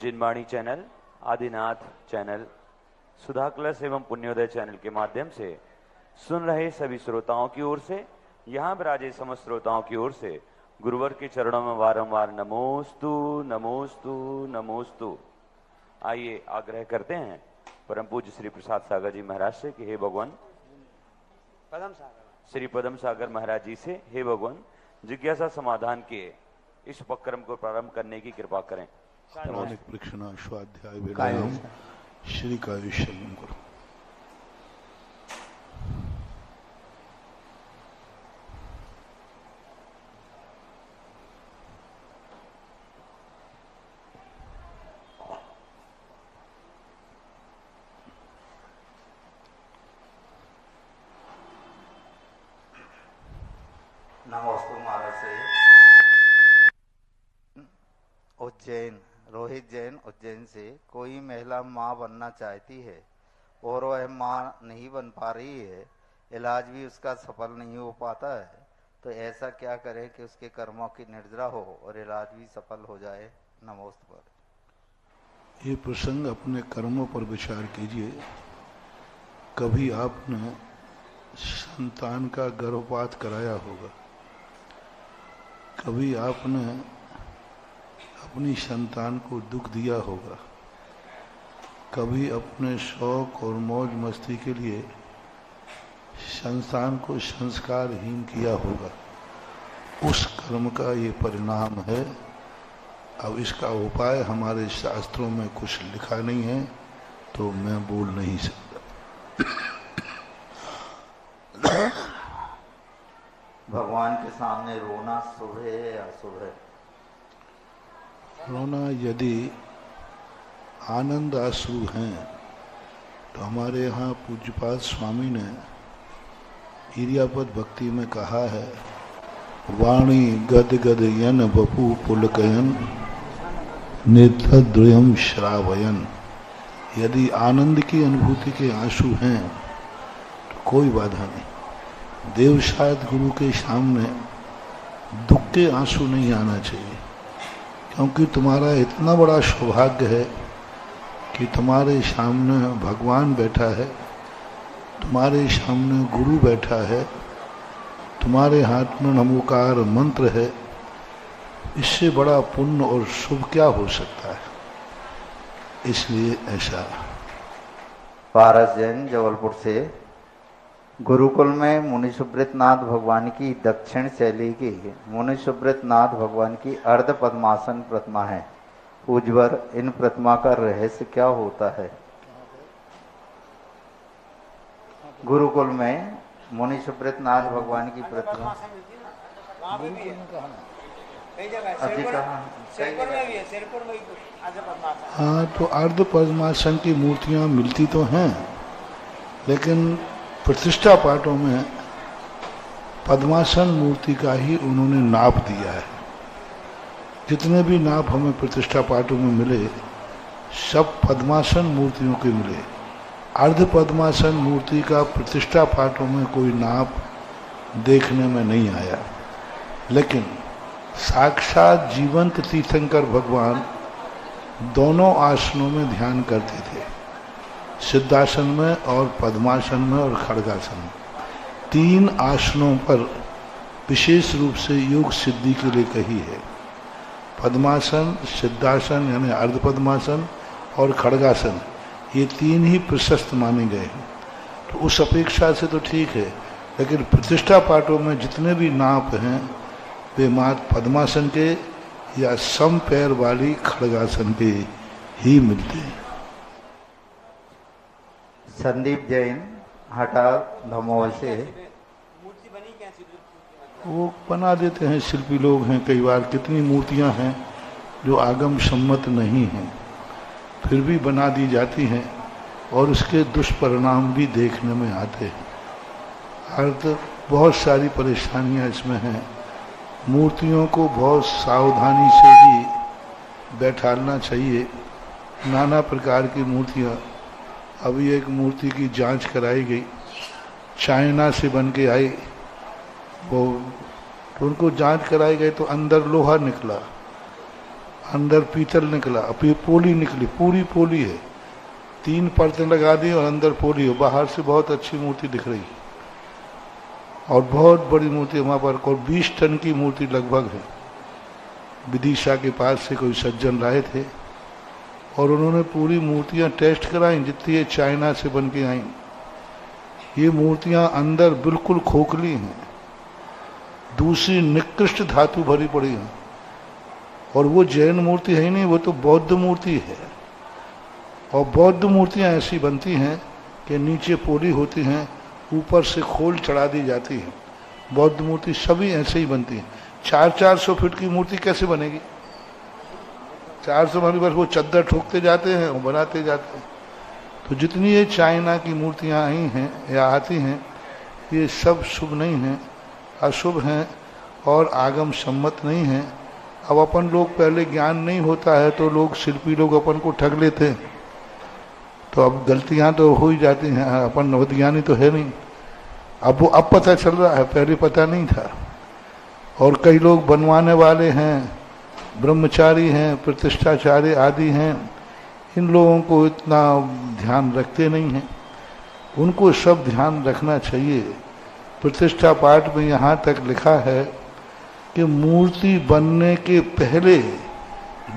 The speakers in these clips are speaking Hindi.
जिनवाणी चैनल, आदिनाथ चैनल, सुधा क्लस एवं पुण्योदय चैनल के माध्यम से सुन रहे सभी श्रोताओं की ओर से, यहाँ विराजे समस्त श्रोताओं की ओर से गुरुवर के चरणों में बारंबार नमोस्तु नमोस्तु नमोस्तु। आइए आग्रह करते हैं परम पूज्य श्री प्रसाद सागर जी महाराज से कि हे भगवान, श्री पदम सागर महाराज जी से, हे भगवान, जिज्ञासा समाधान के इस उपक्रम को प्रारंभ करने की कृपा करें। प्रक्षणाश्वाध्याय विराम श्री काव्यशयन करो। नमोस्तु महाराज से उज्जैन, रोहित जैन उज्जैन से कोई महिला माँ बनना चाहती है और वह माँ नहीं बन पा रही है, इलाज भी उसका सफल नहीं हो पाता है, तो ऐसा क्या करे कि उसके कर्मों की निर्जरा हो और इलाज भी सफल हो जाए। नमोस्तु पर ये प्रसंग अपने कर्मों पर विचार कीजिए। कभी आपने संतान का गर्भपात कराया होगा, कभी आपने अपनी संतान को दुख दिया होगा, कभी अपने शौक और मौज मस्ती के लिए संतान को संस्कारहीन किया होगा। उस कर्म का ये परिणाम है। अब इसका उपाय हमारे शास्त्रों में कुछ लिखा नहीं है, तो मैं बोल नहीं सकता। भगवान के सामने रोना शुभ है या अशुभ है? रोना यदि आनंद आंसू हैं तो हमारे यहाँ पूज्यपाद स्वामी ने इरियापद भक्ति में कहा है, वाणी गद गद यन बपू पुलकयन नेत्रद्वयम श्रावयन। यदि आनंद की अनुभूति के आंसू हैं तो कोई बाधा नहीं। देव शायद गुरु के सामने दुख के आंसू नहीं आना चाहिए, क्योंकि तुम्हारा इतना बड़ा सौभाग्य है कि तुम्हारे सामने भगवान बैठा है, तुम्हारे सामने गुरु बैठा है, तुम्हारे हाथ में नमोकार मंत्र है। इससे बड़ा पुण्य और शुभ क्या हो सकता है? इसलिए ऐसा। पारस जैन जबलपुर से, गुरुकुल में मुनि सुब्रत नाथ भगवान की दक्षिण शैली की मुनि सुब्रत नाथ भगवान की अर्ध पद्मासन प्रतिमा है। पूज्यवर, इन प्रतिमा का रहस्य क्या होता है? गुरुकुल में मुनि सुब्रत नाथ भगवान की प्रतिमा अभी कहाँ? हाँ, तो अर्ध पद्मासन की मूर्तियां मिलती तो हैं, लेकिन प्रतिष्ठा पाठों में पद्मासन मूर्ति का ही उन्होंने नाप दिया है। जितने भी नाप हमें प्रतिष्ठा पाठों में मिले, सब पद्मासन मूर्तियों के मिले। अर्ध पद्मासन मूर्ति का प्रतिष्ठा पाठों में कोई नाप देखने में नहीं आया, लेकिन साक्षात जीवंत तीर्थंकर भगवान दोनों आसनों में ध्यान करते थे, सिद्धासन में और पद्मासन में और खड़गासन में। 3 आसनों पर विशेष रूप से योग सिद्धि के लिए कही है। पद्मासन, सिद्धासन यानी अर्ध पद्मासन और खड़गासन, ये 3 ही प्रशस्त माने गए हैं। तो उस अपेक्षा से तो ठीक है, लेकिन प्रतिष्ठा पाठों में जितने भी नाप हैं वे मात्र पद्मासन के या सम पैर वाली खड़गासन के ही मिलते हैं। संदीप जैन हटा धमोह से, वो बना देते हैं, शिल्पी लोग हैं। कई बार कितनी मूर्तियां हैं जो आगम सम्मत नहीं हैं, फिर भी बना दी जाती हैं और उसके दुष्परिणाम भी देखने में आते हैं। अर्थ बहुत सारी परेशानियां इसमें हैं। मूर्तियों को बहुत सावधानी से ही बैठाना चाहिए। नाना प्रकार की मूर्तियां, अभी एक मूर्ति की जांच कराई गई, चाइना से बन के आई, वो तो उनको जांच कराई गई तो अंदर लोहा निकला। अंदर पीतल निकला, अभी पोली निकली, पूरी पोली है, 3 परतें लगा दी और अंदर पोली है। बाहर से बहुत अच्छी मूर्ति दिख रही और बहुत बड़ी मूर्ति वहां पर, और 20 टन की मूर्ति लगभग है। विदिशा के पास से कोई सज्जन लाए थे और उन्होंने पूरी मूर्तियां टेस्ट कराई जितनी ये चाइना से बन के आई। ये मूर्तियां अंदर बिल्कुल खोखली हैं, दूसरी निकृष्ट धातु भरी पड़ी है। और वो जैन मूर्ति है ही नहीं, वो तो बौद्ध मूर्ति है। और बौद्ध मूर्तियां ऐसी बनती हैं कि नीचे पोली होती हैं, ऊपर से खोल चढ़ा दी जाती है। बौद्ध मूर्ति सभी ऐसे ही बनती है। 400-400 फीट की मूर्ति कैसे बनेगी? 400 वाली बस वो चद्दर ठोकते जाते हैं और बनाते जाते हैं। तो जितनी ये चाइना की मूर्तियां आई हैं या आती हैं, ये सब शुभ नहीं हैं, अशुभ हैं और आगम सम्मत नहीं हैं। अब अपन लोग, पहले ज्ञान नहीं होता है तो लोग, शिल्पी लोग अपन को ठग लेते हैं, तो अब गलतियां तो हो ही जाती हैं। अपन नवज्ञानी तो है नहीं, अब वो अब पता चल रहा है, पहले पता नहीं था। और कई लोग बनवाने वाले हैं, ब्रह्मचारी हैं, प्रतिष्ठाचारी आदि हैं, इन लोगों को इतना ध्यान रखते नहीं हैं। उनको सब ध्यान रखना चाहिए। प्रतिष्ठा पाठ में यहाँ तक लिखा है कि मूर्ति बनने के पहले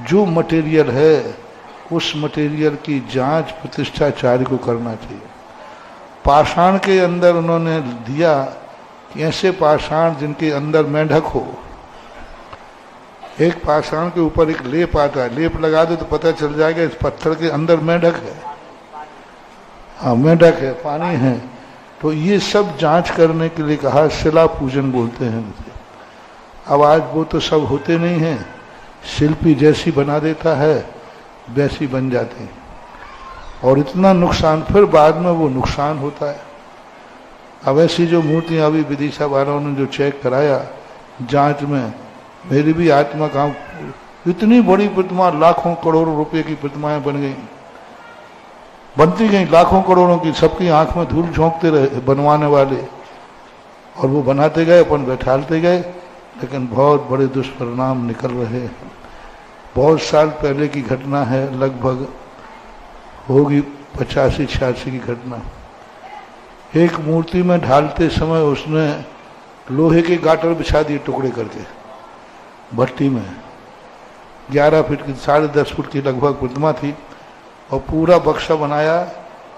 जो मटेरियल है उस मटेरियल की जांच प्रतिष्ठाचारी को करना चाहिए। पाषाण के अंदर उन्होंने दिया कि ऐसे पाषाण जिनके अंदर मेंढक हो। एक पाषाण के ऊपर एक लेप आता है, लेप लगा दो तो पता चल जाएगा इस पत्थर के अंदर मेंढक है। हाँ, मेंढक है, पानी है। तो ये सब जांच करने के लिए कहा, शिला पूजन बोलते हैं इसे। अब आज वो तो सब होते नहीं हैं, शिल्पी जैसी बना देता है वैसी बन जाती है और इतना नुकसान, फिर बाद में वो नुकसान होता है। अब ऐसी जो मूर्तियां अभी विदिशा वालों ने जो चेक कराया जांच में, मेरी भी आत्मा का, इतनी बड़ी प्रतिमा, लाखों करोड़ों रुपए की प्रतिमाएं बन गई, बनती गई लाखों करोड़ों की, सबकी आंख में धूल झोंकते रहे बनवाने वाले, और वो बनाते गए, अपन बैठालते गए, लेकिन बहुत बड़े दुष्परिणाम निकल रहे हैं। बहुत साल पहले की घटना है, लगभग होगी 85-86 की घटना। एक मूर्ति में ढालते समय उसने लोहे के गाटर बिछा दिए टुकड़े करके भट्टी में। 11 फीट की, 10.5 फुट की लगभग प्रतिमा थी और पूरा बक्सा बनाया,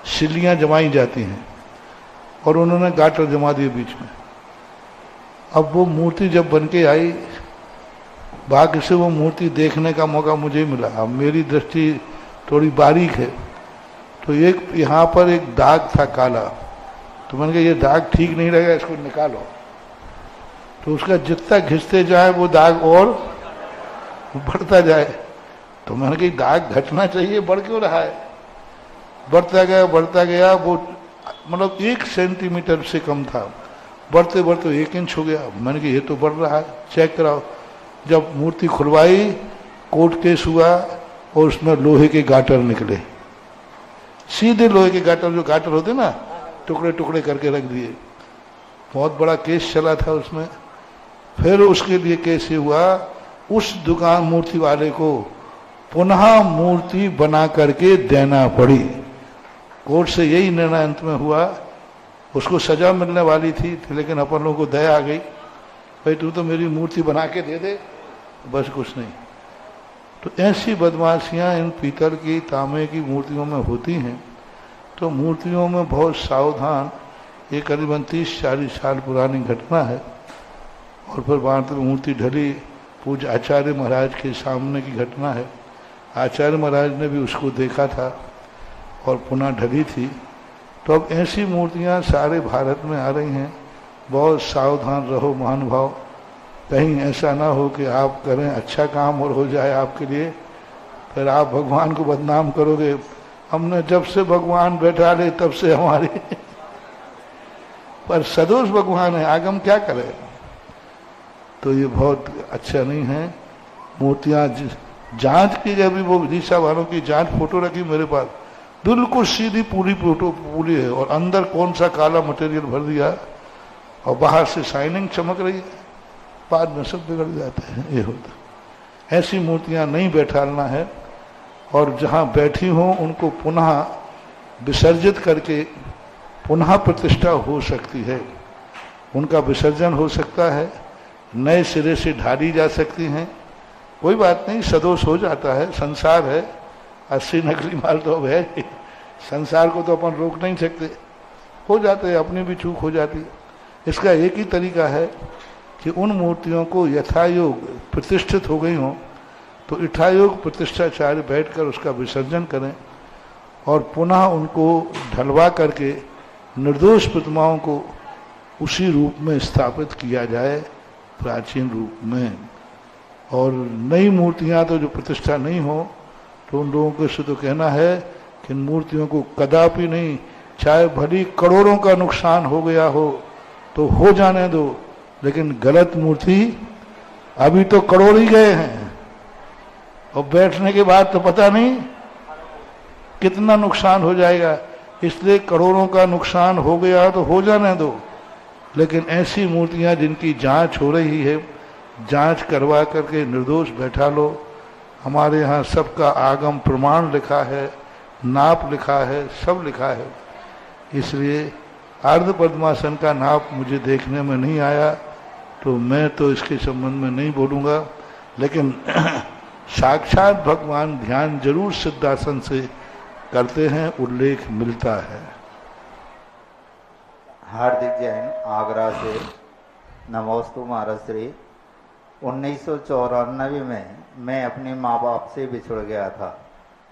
सिल्लियां जमाई जाती हैं और उन्होंने गाटर जमा दिए बीच में। अब वो मूर्ति जब बन के आई, भाग्य से वो मूर्ति देखने का मौका मुझे मिला। अब मेरी दृष्टि थोड़ी बारीक है, तो एक यहाँ पर एक दाग था काला, तो मैंने कहा ये दाग ठीक नहीं रहेगा, इसको निकालो। तो उसका जितना घिसते जाए वो दाग और बढ़ता जाए। तो मैंने कहा दाग घटना चाहिए, बढ़ क्यों रहा है? बढ़ता गया, वो मतलब 1 सेंटीमीटर से कम था, बढ़ते बढ़ते 1 इंच हो गया। मैंने कहा ये तो बढ़ रहा है, चेक कराओ। जब मूर्ति खुलवाई, कोर्ट केस हुआ और उसमें लोहे के गाटर निकले, सीधे लोहे के गाटर, जो गाटर होते ना, टुकड़े टुकड़े करके रख दिए। बहुत बड़ा केस चला था उसमें। फिर उसके लिए केस ये हुआ, उस दुकान मूर्ति वाले को पुनः मूर्ति बना करके देना पड़ी। कोर्ट से यही निर्णय अंत में हुआ। उसको सजा मिलने वाली थी, लेकिन अपन लोगों को दया आ गई, भाई तू तो मेरी मूर्ति बना के दे दे, बस कुछ नहीं। तो ऐसी बदमाशियां इन पीतल की, तांबे की मूर्तियों में होती हैं। तो मूर्तियों में बहुत सावधान। ये करीबन 30-40 साल पुरानी घटना है। और फिर बाद में मूर्ति ढली, पूज्य आचार्य महाराज के सामने की घटना है। आचार्य महाराज ने भी उसको देखा था और पुनः ढली थी। तो अब ऐसी मूर्तियां सारे भारत में आ रही हैं। बहुत सावधान रहो महानुभाव, कहीं ऐसा ना हो कि आप करें अच्छा काम और हो जाए आपके लिए, फिर आप भगवान को बदनाम करोगे। हमने जब से भगवान बैठा ले तब से हमारी पर सदोष भगवान है, आगम क्या करे। तो ये बहुत अच्छा नहीं है। मूर्तियां जांच की गई, अभी वो विदिशा वालों की जांच फोटो रखी मेरे पास, बिल्कुल सीधी पूरी फोटो पूरी है, और अंदर कौन सा काला मटेरियल भर दिया और बाहर से शाइनिंग चमक रही है। बाद में सब बिगड़ जाते हैं, ये होता। ऐसी मूर्तियां नहीं बैठालना है, और जहां बैठी हों उनको पुनः विसर्जित करके पुनः प्रतिष्ठा हो सकती है, उनका विसर्जन हो सकता है, नए सिरे से ढाली जा सकती हैं। कोई बात नहीं, सदोष हो जाता है, संसार है, 80 नकली माल तो अब है, संसार को तो अपन रोक नहीं सकते, हो जाते हैं, अपनी भी चूक हो जाती है। इसका एक ही तरीका है कि उन मूर्तियों को यथायोग प्रतिष्ठित हो गई हों तो यथायोग प्रतिष्ठाचार्य बैठकर उसका विसर्जन करें और पुनः उनको ढलवा करके निर्दोष प्रतिमाओं को उसी रूप में स्थापित किया जाए, प्राचीन रूप में। और नई मूर्तियां तो जो प्रतिष्ठा नहीं हो तो उन लोगों से तो कहना है कि इन मूर्तियों को कदापि नहीं, चाहे भली करोड़ों का नुकसान हो गया हो तो हो जाने दो, लेकिन गलत मूर्ति, अभी तो करोड़ ही गए हैं और बैठने के बाद तो पता नहीं कितना नुकसान हो जाएगा, इसलिए करोड़ों का नुकसान हो गया तो हो जाने दो। लेकिन ऐसी मूर्तियां जिनकी जांच हो रही है, जांच करवा करके निर्दोष बैठा लो। हमारे यहाँ सबका आगम प्रमाण लिखा है, नाप लिखा है, सब लिखा है। इसलिए अर्ध पद्मासन का नाप मुझे देखने में नहीं आया तो मैं तो इसके संबंध में नहीं बोलूँगा, लेकिन साक्षात भगवान ध्यान जरूर सिद्धासन से करते हैं, उल्लेख मिलता है। हार्दिक जैन आगरा से। नमोस्तु महाराज श्री। 1994 में मैं अपने माँ बाप से बिछुड़ गया था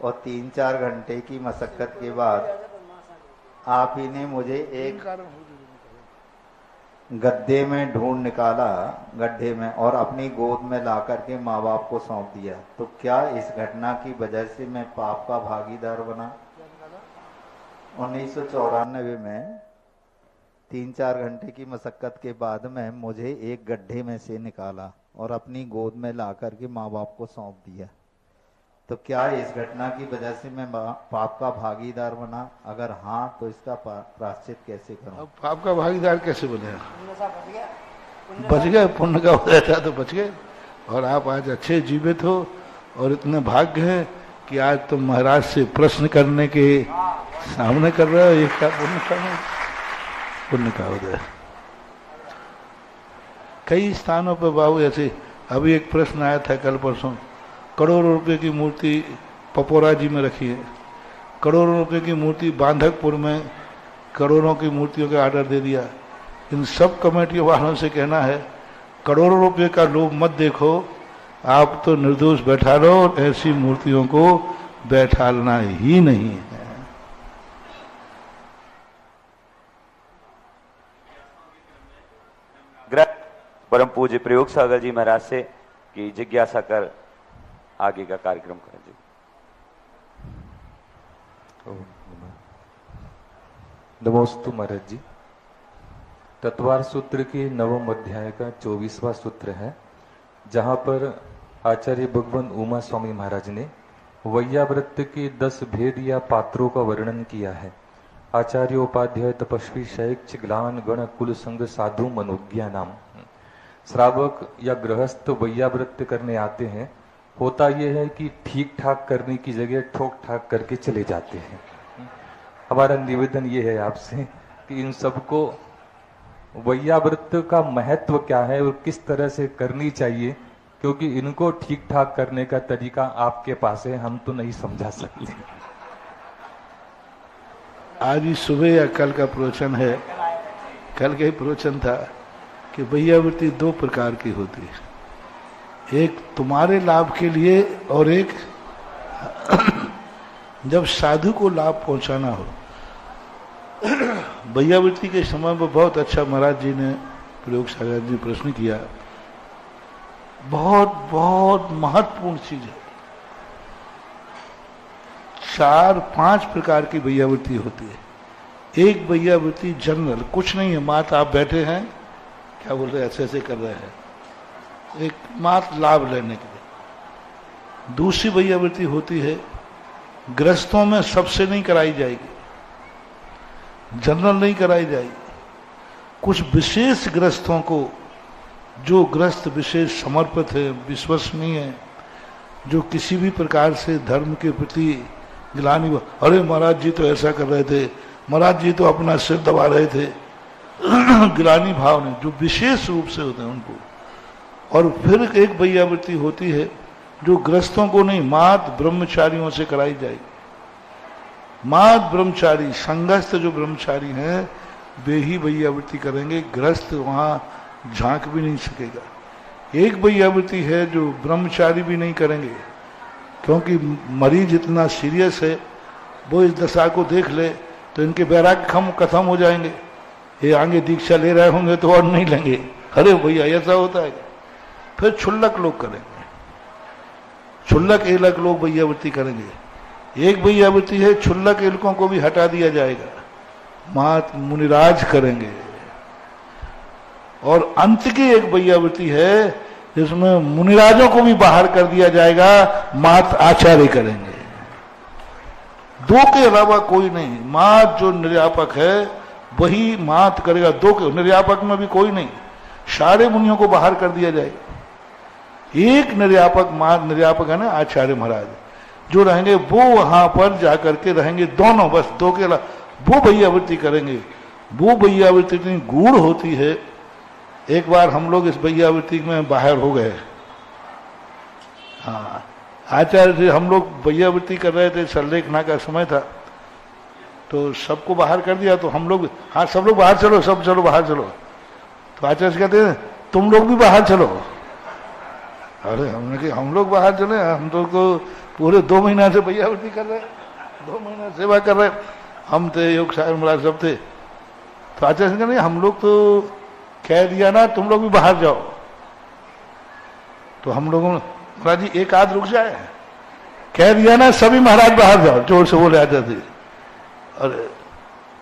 और 3-4 घंटे की मशक्कत के बाद आप ही ने मुझे एक गड्ढे में ढूंढ निकाला, गड्ढे में, और अपनी गोद में ला करके माँ बाप को सौंप दिया। तो क्या इस घटना की वजह से मैं पाप का भागीदार बना? 1994 में 3-4 घंटे की मशक्कत के बाद में मुझे एक गड्ढे में से निकाला और अपनी गोद में ला करके माँ बाप को सौंप दिया। तो क्या इस घटना की वजह से मैं पाप का भागीदार बना? अगर हाँ तो इसका प्रायश्चित कैसे करूं? अब पाप का भागीदार कैसे बने? बच गए, पुण्य का हो जाता तो बच गए। और आप आज अच्छे जीवित हो और इतने भाग्य हैं कि आज तुम महाराज से प्रश्न करने के सामने कर रहे हो। ये क्या पुण्य का? पुण्य का उदय। कई स्थानों पर बाबू ऐसे, अभी एक प्रश्न आया था कल परसों, करोड़ों रुपए की मूर्ति पपोरा जी में रखी है, करोड़ों रुपए की मूर्ति बांधकपुर में करोड़ों की मूर्तियों का ऑर्डर दे दिया। इन सब कमेटी वालों से कहना है, करोड़ों रुपए का लोभ मत देखो, आप तो निर्दोष बैठा लो और ऐसी मूर्तियों को बैठालना ही नहीं है। परम पूज्य प्रयोग सागर जी महाराज से की जिज्ञासा कर आगे का कार्यक्रम करें जी। नमोस्तु महाराज जी। तत्वार सूत्र के 9वें अध्याय का 24वां सूत्र है, जहां पर आचार्य भगवान उमा स्वामी महाराज ने वैयाव्रत के 10 भेद या पात्रों का वर्णन किया है। आचार्य उपाध्याय तपस्वी शैक्ष ग्लान गण कुल संग साधु मनोज्ञा नाम। श्रावक या गृहस्थ वैयाव्रत करने आते हैं, होता यह है कि ठीक ठाक करने की जगह ठोक ठाक करके चले जाते हैं। हमारा निवेदन ये है आपसे कि इन सबको वैयाव्रत का महत्व क्या है और किस तरह से करनी चाहिए, क्योंकि इनको ठीक ठाक करने का तरीका आपके पास है, हम तो नहीं समझा सकते। आज ही सुबह या कल का प्रवचन है, कल का ही प्रवचन था कि वैयावृत्ति 2 प्रकार की होती है, एक तुम्हारे लाभ के लिए और एक जब साधु को लाभ पहुंचाना हो। वैयावृत्ति के समय में बहुत अच्छा महाराज जी ने प्रयोग सागर जी प्रश्न किया, बहुत बहुत महत्वपूर्ण चीज है। 4-5 प्रकार की वैयावृत्ति होती है। एक वैयावृत्ति जनरल, कुछ नहीं है, मात्र आप बैठे हैं, क्या बोल रहे हैं, ऐसे ऐसे कर रहे हैं, एक मात्र लाभ लेने के लिए। दूसरी वैयावृत्ति होती है ग्रस्तों में सबसे नहीं कराई जाएगी, जनरल नहीं कराई जाएगी, कुछ विशेष ग्रस्तों को, जो ग्रस्त विशेष समर्पित है, विश्वसनीय है, जो किसी भी प्रकार से धर्म के प्रति गिलानी, अरे महाराज जी तो ऐसा कर रहे थे, महाराज जी तो अपना सिर दबा रहे थे, गिलानी भाव नहीं, जो विशेष रूप से होते हैं उनको। और फिर एक वैयावृत्ति होती है जो ग्रस्तों को नहीं, मात ब्रह्मचारियों से कराई जाएगी। मात ब्रह्मचारी, संघस्थ जो ब्रह्मचारी हैं वे ही वैयावृत्ति करेंगे, ग्रस्त वहां झांक भी नहीं सकेगा। एक वैयावृत्ति है जो ब्रह्मचारी भी नहीं करेंगे, क्योंकि मरीज इतना सीरियस है, वो इस दशा को देख ले तो इनके वैराग्य खत्म हो जाएंगे, ये आगे दीक्षा ले रहे होंगे तो और नहीं लेंगे। अरे भैया ऐसा होता है। फिर क्षुल्लक लोग करेंगे, क्षुल्लक एलक लोग वैयावृत्ति करेंगे। एक वैयावृत्ति है क्षुल्लक एलकों को भी हटा दिया जाएगा, मात मुनिराज करेंगे। और अंत की एक वैयावृत्ति है जिसमें मुनिराजों को भी बाहर कर दिया जाएगा, मात आचार्य करेंगे। दो के अलावा कोई नहीं, मात जो निर्यापक है वही मात करेगा, दो के निर्यापक में भी कोई नहीं, सारे मुनियों को बाहर कर दिया जाएगा। एक निर्यापक, मात निर्यापक है ना आचार्य महाराज, जो रहेंगे वो वहां पर जाकर के रहेंगे, दोनों, बस दो के अलावा वो वैयावृत्ति करेंगे। वो वैयावृत्ति इतनी गूढ़ होती है। एक बार हम लोग इस वैयावृत्ति में बाहर हो गए, हाँ आचार्य से हम लोग वैयावृत्ति कर रहे थे, सल्लेखना का समय था, तो सबको बाहर कर दिया। तो हम लोग, हाँ सब लोग बाहर चलो, सब चलो बाहर चलो। तो आचार्य कहते हैं तुम लोग भी बाहर चलो। अरे हमने कहा हम लोग बाहर चले, हम तो को पूरे 2 महीना से वैयावृत्ति कर रहे, 2 महीना सेवा कर रहे, हम थे, योग सागर महाराज सब थे। तो आचार्य कहते हम लोग तो कह दिया ना तुम लोग भी बाहर जाओ। तो हम लोगों ने, महाराज जी एक आध रुक जाए, कह दिया ना सभी महाराज बाहर जाओ, जोर से बोले आचार्य। अरे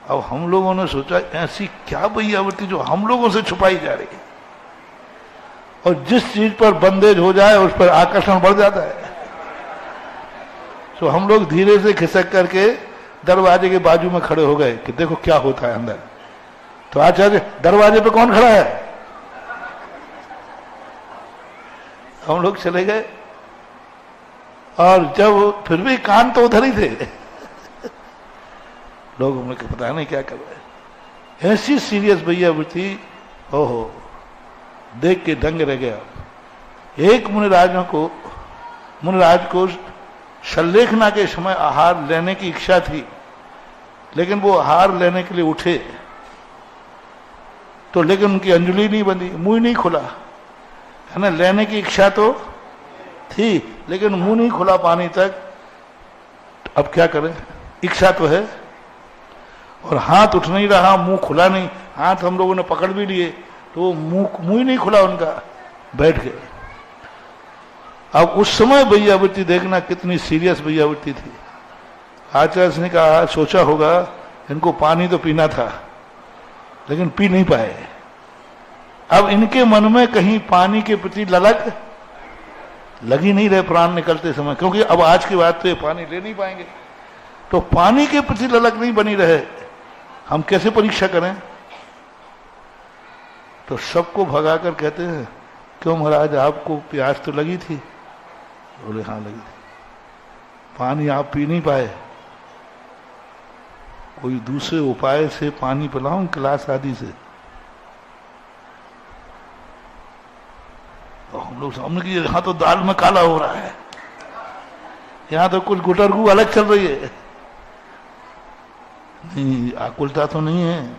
अब हम लोगों ने सोचा ऐसी क्या वैयावृत्ति जो हम लोगों से छुपाई जा रही है, और जिस चीज पर बंदेज हो जाए उस पर आकर्षण बढ़ जाता है। तो हम लोग धीरे से खिसक करके दरवाजे के बाजू में खड़े हो गए कि देखो क्या होता है अंदर। तो आचार्य, दरवाजे पे कौन खड़ा है? हम लोग चले गए, और जब फिर भी कान तो उधर ही थे, लोगों ने पता नहीं क्या कर रहे। ऐसी सीरियस वैयावृत्ति, ओहो, देख के दंग रह गया। एक मुनिराज को सल्लेखना के समय आहार लेने की इच्छा थी, लेकिन वो आहार लेने के लिए उठे तो लेकिन उनकी अंजलि नहीं बंधी, मुंह नहीं खुला, है ना। लेने की इच्छा तो थी लेकिन मुंह नहीं खुला पानी तक। अब क्या करें, इच्छा तो है, और हाथ उठ नहीं रहा, मुंह खुला नहीं। हाथ हम लोगों ने पकड़ भी लिए तो मुंह ही नहीं खुला उनका, बैठ गए। अब उस समय वैयावृत्ति देखना कितनी सीरियस वैयावृत्ति थी। आचार्य ने कहा, सोचा होगा इनको पानी तो पीना था लेकिन पी नहीं पाए। अब इनके मन में कहीं पानी के प्रति ललक लगी नहीं रहे प्राण निकलते समय, क्योंकि अब आज के बाद तो ये पानी ले नहीं पाएंगे। तो पानी के प्रति ललक नहीं बनी रहे, हम कैसे परीक्षा करें। तो सबको भगाकर कहते हैं, क्यों महाराज आपको प्यास तो लगी थी? बोले हाँ लगी थी। पानी आप पी नहीं पाए, कोई दूसरे उपाय से पानी पिलाऊं, गिलास आदि से। तो हम लोग सामने की, यहां तो दाल में काला हो रहा है, यहां तो कुछ गुटरगू अलग चल रही है। नहीं, आकुलता तो नहीं है,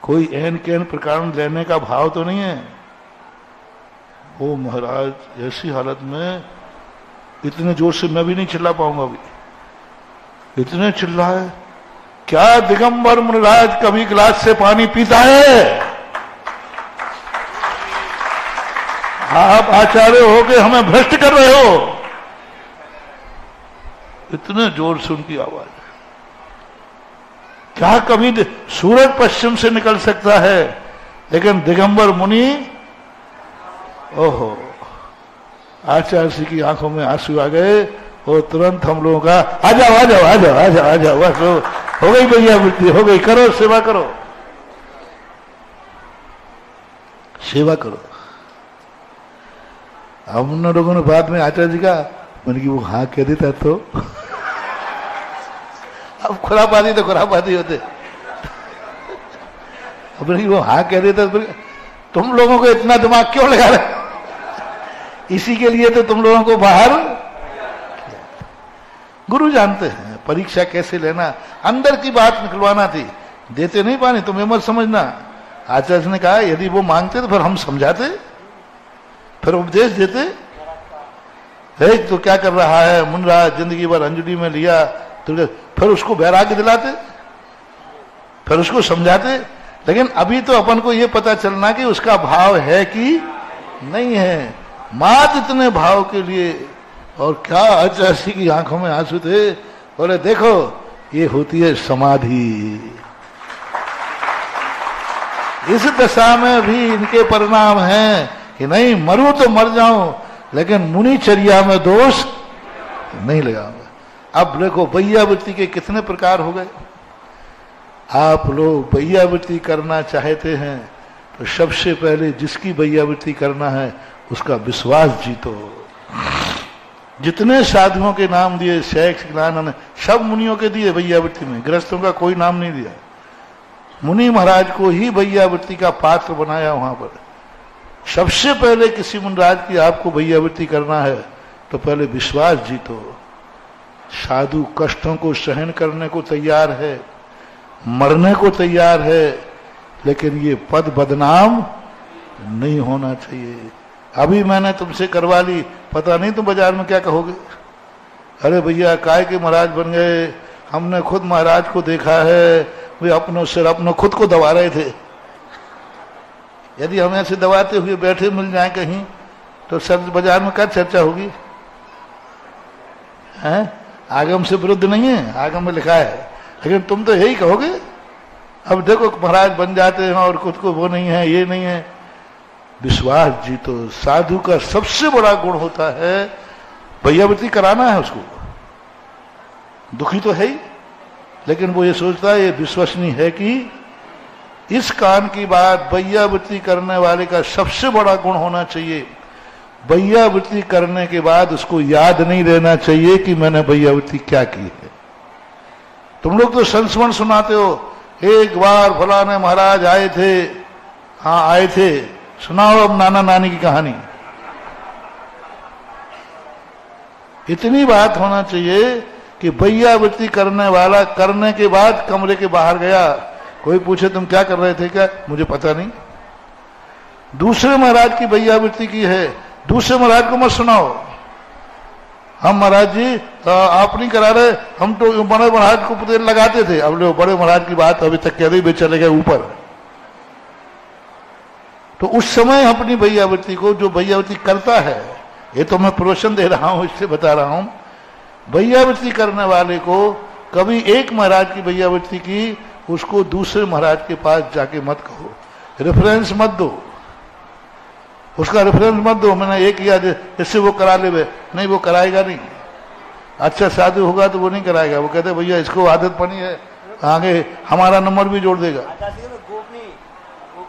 कोई एन कैन प्रकार लेने का भाव तो नहीं है। ओ महाराज, ऐसी हालत में इतने जोर से मैं भी नहीं चिल्ला पाऊंगा अभी, इतने चिल्लाए। क्या दिगंबर मुनिराज कभी गिलास से पानी पीता है? आप आचार्य हो के हमें भ्रष्ट कर रहे हो। इतने जोर से उनकी आवाज। क्या कभी सूरज पश्चिम से निकल सकता है, लेकिन दिगंबर मुनि, ओहो, आचार्य जी की आंखों में आंसू आ गए। और तुरंत हम लोगों का, आ जाओ आ जाओ आ जाओ आ जाओ आ जाओ, बस हो गई वैयावृत्ति, हो गई, करो सेवा करो, सेवा करो। अब उन लोगों ने बाद में आचार्य जी का मैंने कि वो हाँ कह देता तो अब खुरापाती तो खुरापाती होते, अब वो हाँ कह देता तो तुम लोगों को इतना दिमाग क्यों लगा रहे, इसी के लिए तो तुम लोगों को बाहर। गुरु जानते हैं परीक्षा कैसे लेना, अंदर की बात निकलवाना थी, देते नहीं पानी तुम्हें मत समझना। आचार्य ने कहा यदि वो मांगते तो फिर हम समझाते, फिर उपदेश देते। है तो क्या कर रहा है मुनराज, जिंदगी भर अंजलि में लिया, तो फिर उसको वैराग्य दिलाते, फिर उसको समझाते। लेकिन अभी तो अपन को ये पता चलना कि उसका भाव है कि नहीं है। मात इतने भाव के लिए, और क्या आचार्य की आंखों में आंसू थे, बोले देखो ये होती है समाधि, इस दशा में भी इनके परिणाम हैं कि नहीं मरूं तो मर जाऊं लेकिन मुनिचर्या में दोष नहीं लगाऊंगा। अब देखो बैयावृत्ति के कितने प्रकार हो गए। आप लोग बैयावृत्ति करना चाहते हैं तो सबसे पहले जिसकी बैयावृत्ति करना है उसका विश्वास जीतो। जितने साधुओं के नाम दिए, शेख ज्ञान सब मुनियों के दिए बैयावृत्ति में, गृहस्थों का कोई नाम नहीं दिया। मुनि महाराज को ही बैयावृत्ति का पात्र बनाया वहां पर। सबसे पहले किसी मुनिराज की आपको बैयावृत्ति करना है तो पहले विश्वास जीतो। साधु कष्टों को सहन करने को तैयार है, मरने को तैयार है, लेकिन ये पद बदनाम नहीं होना चाहिए। अभी मैंने तुमसे करवा ली, पता नहीं तुम बाजार में क्या कहोगे। अरे भैया काय के महाराज बन गए, हमने खुद महाराज को देखा है, वे अपनों सिर अपनों खुद को दबा रहे थे। यदि हम ऐसे दबाते हुए बैठे मिल जाए कहीं तो सर बाजार में क्या चर्चा होगी? हैं? आगम से विरुद्ध नहीं है, आगम में लिखा है, लेकिन तुम तो यही कहोगे। अब देखो महाराज बन जाते हैं और खुद को वो नहीं है, ये नहीं है। विश्वास जीतो। साधु का सबसे बड़ा गुण होता है बैयावृत्ति कराना है उसको। दुखी तो है ही, लेकिन वो ये सोचता है ये विश्वसनीय है कि इस कान की बात बैयावृत्ति करने वाले का सबसे बड़ा गुण होना चाहिए। बैयावृत्ति करने के बाद उसको याद नहीं रहना चाहिए कि मैंने बैयावृत्ति क्या की है। तुम लोग तो संस्मरण सुनाते हो, एक बार फलाने महाराज आए थे, हाँ आए थे, सुनाओ अब नाना नानी की कहानी। इतनी बात होना चाहिए कि बैयावृत्ति करने वाला करने के बाद कमरे के बाहर गया, कोई पूछे तुम क्या कर रहे थे, क्या मुझे पता नहीं। दूसरे महाराज की बैयावृत्ति की है, दूसरे महाराज को मत सुनाओ। हम महाराज जी आप नहीं करा रहे, हम तो बड़े महाराज को तेल लगाते थे। अब लोग बड़े महाराज की बात अभी तक कह रही, वे चले गए ऊपर। तो उस समय अपनी बैयावृत्ति को, जो बैयावृत्ति करता है, ये तो मैं प्रोशन दे रहा हूं, इससे बता रहा हूं, बैयावृत्ति करने वाले को कभी एक महाराज की बैयावृत्ति की, उसको दूसरे महाराज के पास जाके मत कहो, रेफरेंस मत दो, उसका रेफरेंस मत दो। मैंने ये किया इससे वो करा ले, नहीं वो कराएगा नहीं। अच्छा साधु होगा तो वो नहीं कराएगा, वो कहते भैया इसको आदत पड़ी है, आगे हमारा नंबर भी जोड़ देगा।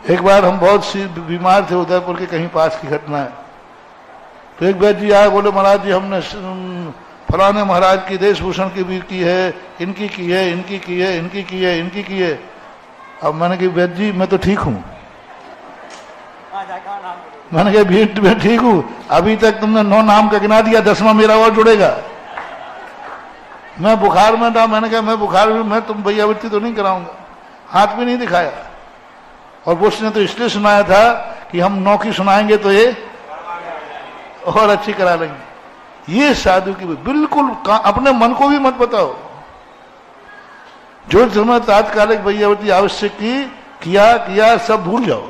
एक बार हम बहुत सी बीमार थे, उदयपुर के कहीं पास की घटना है। तो एक वैद्य जी आए, बोले महाराज जी हमने फलाने महाराज की देशभूषण की भी की है, इनकी की है, इनकी की है, इनकी की है, इनकी की है। अब मैंने कहा वैद्य जी मैं तो ठीक हूं, मैंने कहा भीड़ मैं ठीक हूं, अभी तक तुमने 9 नाम का गिना दिया, 10वां मेरा और जुड़ेगा। मैं बुखार में था, मैंने कहा मैं बुखार में, मैं तुम बैयावृत्ति तो नहीं कराऊंगा, हाथ भी नहीं दिखाया। और वो उसने तो इसलिए सुनाया था कि हम 9 की सुनाएंगे तो ये और अच्छी करा लेंगे। ये साधु की बिल्कुल अपने मन को भी मत बताओ। जो समय तात्कालिक बैयावृत्ति आवश्यक की किया सब भूल जाओ,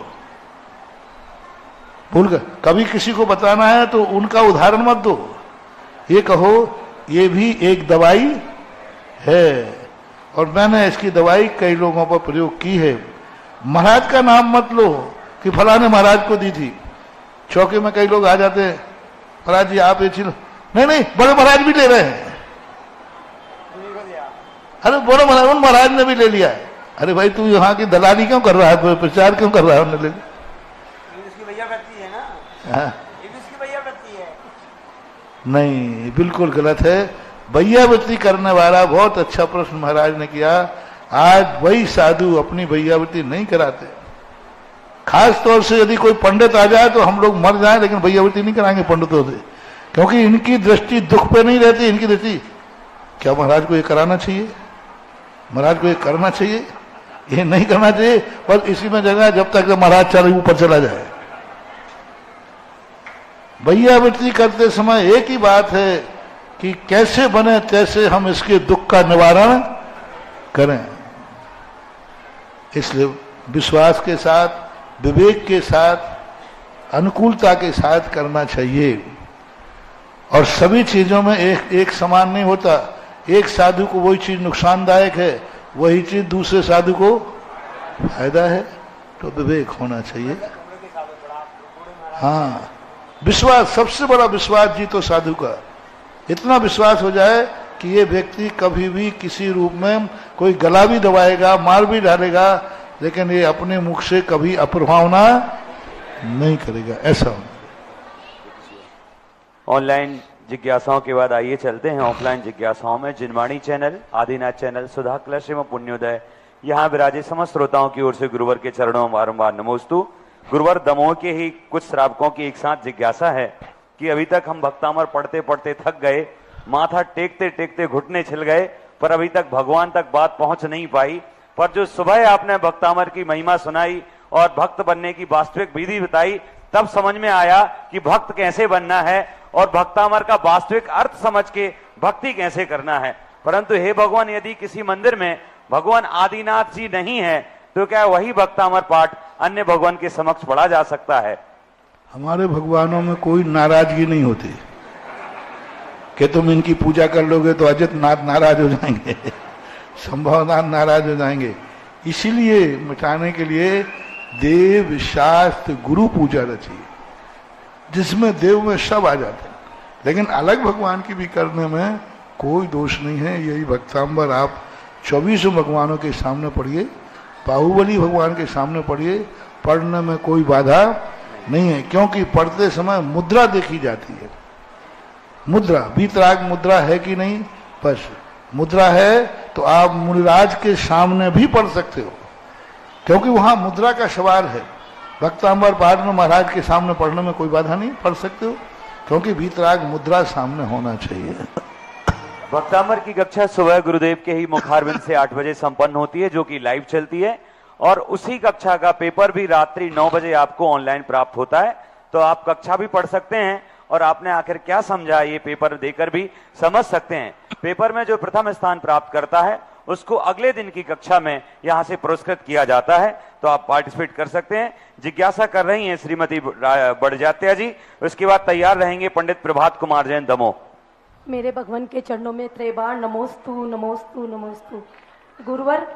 भूल कर कभी किसी को बताना है तो उनका उदाहरण मत दो, ये कहो ये भी एक दवाई है और मैंने इसकी दवाई कई लोगों पर प्रयोग की है। महाराज का नाम मत लो कि फलाने महाराज को दी थी। चौके में कई लोग आ जाते हैं, महाराज जी आप ये चीज, नहीं बड़े महाराज भी ले रहे हैं। अरे बड़े महाराज, उन महाराज ने भी ले लिया है। अरे भाई तू यहाँ की दलाली क्यों कर रहा है, प्रचार क्यों कर रहा है? उन्होंने ले लिया। इसकी बैयावृत्ति है ना, हाँ। ये भी इसकी बैयावृत्ति है। नहीं, बिल्कुल गलत है। भैयावृत्ति करने वाला, बहुत अच्छा प्रश्न महाराज ने किया। आज वही साधु अपनी भैयावृत्ति नहीं कराते। खास तौर से यदि कोई पंडित आ जाए तो हम लोग मर जाए, लेकिन भैयावृत्ति नहीं कराएंगे पंडितों से, क्योंकि इनकी दृष्टि दुख पे नहीं रहती, इनकी दृष्टि क्या महाराज को ये कराना चाहिए, महाराज को ये करना चाहिए, ये नहीं करना चाहिए, बस इसी में जगह जब तक महाराज चले ऊपर चला जाए। भैयावृत्ति करते समय एक ही बात है कि कैसे बने तैसे हम इसके दुख का निवारण करें। इसलिए विश्वास के साथ, विवेक के साथ, अनुकूलता के साथ करना चाहिए। और सभी चीजों में एक समान नहीं होता। एक साधु को वही चीज नुकसानदायक है, वही चीज दूसरे साधु को फायदा है, तो विवेक होना चाहिए। हाँ, विश्वास, सबसे बड़ा विश्वास जी तो साधु का, इतना विश्वास हो जाए कि ये व्यक्ति कभी भी किसी रूप में कोई गला भी दबाएगा, मार भी डालेगा, लेकिन ये अपने मुख से कभी अप्रभावना नहीं करेगा, ऐसा होना। ऑनलाइन जिज्ञासाओं के बाद आइए चलते हैं ऑफलाइन जिज्ञासाओं में। जिनवाणी चैनल, आदिनाथ चैनल, सुधा क्लश एवं पुण्योदय, यहाँ विराजे समस्त श्रोताओं की ओर से गुरुवर के चरणों में बारंबार नमोस्तु। गुरुवर, दमोह के ही कुछ श्रावकों की एक साथ जिज्ञासा है कि अभी तक हम भक्तामर पढ़ते पढ़ते थक गए, माथा टेकते टेकते घुटने छिल गए, पर अभी तक भगवान तक बात पहुंच नहीं पाई। पर जो सुबह आपने भक्तामर की महिमा सुनाई और भक्त बनने की वास्तविक विधि बताई, तब समझ में आया कि भक्त कैसे बनना है और भक्तामर का वास्तविक अर्थ समझ के भक्ति कैसे करना है। परंतु हे भगवान, यदि किसी मंदिर में भगवान आदिनाथ जी नहीं है तो क्या वही भक्तामर पाठ अन्य भगवान के समक्ष पढ़ा जा सकता है? हमारे भगवानों में कोई नाराजगी नहीं होती कि तुम इनकी पूजा कर लोगे तो अजित नाथ नाराज हो जाएंगे, संभवनाथ नाराज हो जाएंगे। इसीलिए मिटाने के लिए देव शास्त्र गुरु पूजा रची, जिसमें देव में सब आ जाते हैं, लेकिन अलग भगवान की भी करने में कोई दोष नहीं है। यही भक्तांबर आप 24 भगवानों के सामने पढ़िए, बाहुबली भगवान के सामने पढ़िए, पढ़ने में कोई बाधा नहीं है, क्योंकि पढ़ते समय मुद्रा देखी जाती है। मुद्रा, वीतराग मुद्रा है कि नहीं, बस मुद्रा है तो आप मुनिराज के सामने भी पढ़ सकते हो, क्योंकि वहां मुद्रा का सवाल है। भक्तांबर पाठ में महाराज के सामने पढ़ने में कोई बाधा नहीं, पढ़ सकते हो, क्योंकि वीतराग मुद्रा सामने होना चाहिए। भक्तामर की कक्षा सुबह गुरुदेव के ही मुखारबिंद से 8 बजे संपन्न होती है, जो कि लाइव चलती है, और उसी कक्षा का पेपर भी रात्रि 9 बजे आपको ऑनलाइन प्राप्त होता है। तो आप कक्षा भी पढ़ सकते हैं और आपने आखिर क्या समझा ये पेपर देकर भी समझ सकते हैं। पेपर में जो प्रथम स्थान प्राप्त करता है उसको अगले दिन की कक्षा में यहां से पुरस्कृत किया जाता है, तो आप पार्टिसिपेट कर सकते हैं। जिज्ञासा कर रही हैं श्रीमती बड़जात्या जी, उसके बाद तैयार रहेंगे पंडित प्रभात कुमार जैन दमोह। मेरे भगवान के चरणों में त्रिबार नमोस्तु नमोस्तु नमोस्तु। गुरुवर,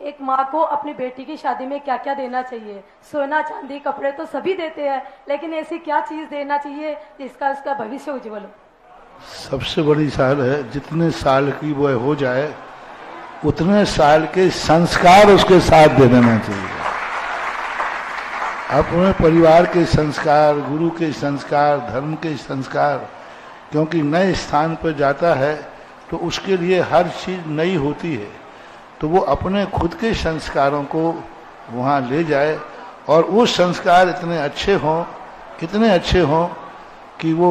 एक माँ को अपनी बेटी की शादी में क्या क्या देना चाहिए? सोना चांदी कपड़े तो सभी देते हैं, लेकिन ऐसी क्या चीज देना चाहिए जिसका उसका भविष्य उज्जवल हो? सबसे बड़ी साल है, जितने साल की वो हो जाए उतने साल के संस्कार उसके साथ दे देना चाहिए। अपने परिवार के संस्कार, गुरु के संस्कार, धर्म के संस्कार, क्योंकि नए स्थान पर जाता है तो उसके लिए हर चीज नई होती है, तो वो अपने खुद के संस्कारों को वहाँ ले जाए और वो संस्कार इतने अच्छे हों कि वो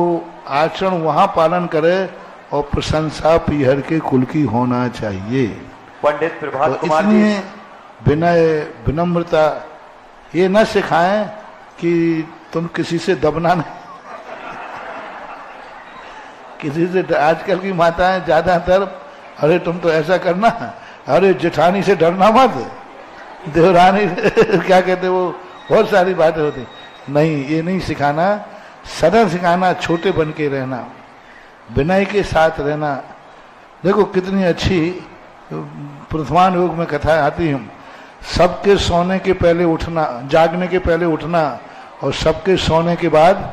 आचरण वहाँ पालन करे और प्रशंसा पीहर के कुल की होना चाहिए। पंडित प्रभात कुमार जी, इसलिए विनय विनम्रता ये न सिखाएं कि तुम किसी से दबना नहीं। किसी से, आजकल की माताएं ज्यादातर, अरे तुम तो ऐसा करना, अरे जेठानी से डरना मत, देवरानी क्या कहते, वो बहुत सारी बातें होती। नहीं, ये नहीं सिखाना, सदा सिखाना छोटे बन के रहना, विनय के साथ रहना। देखो कितनी अच्छी प्रथमान योग में कथा आती है, सबके सोने के पहले उठना, जागने के पहले उठना और सबके सोने के बाद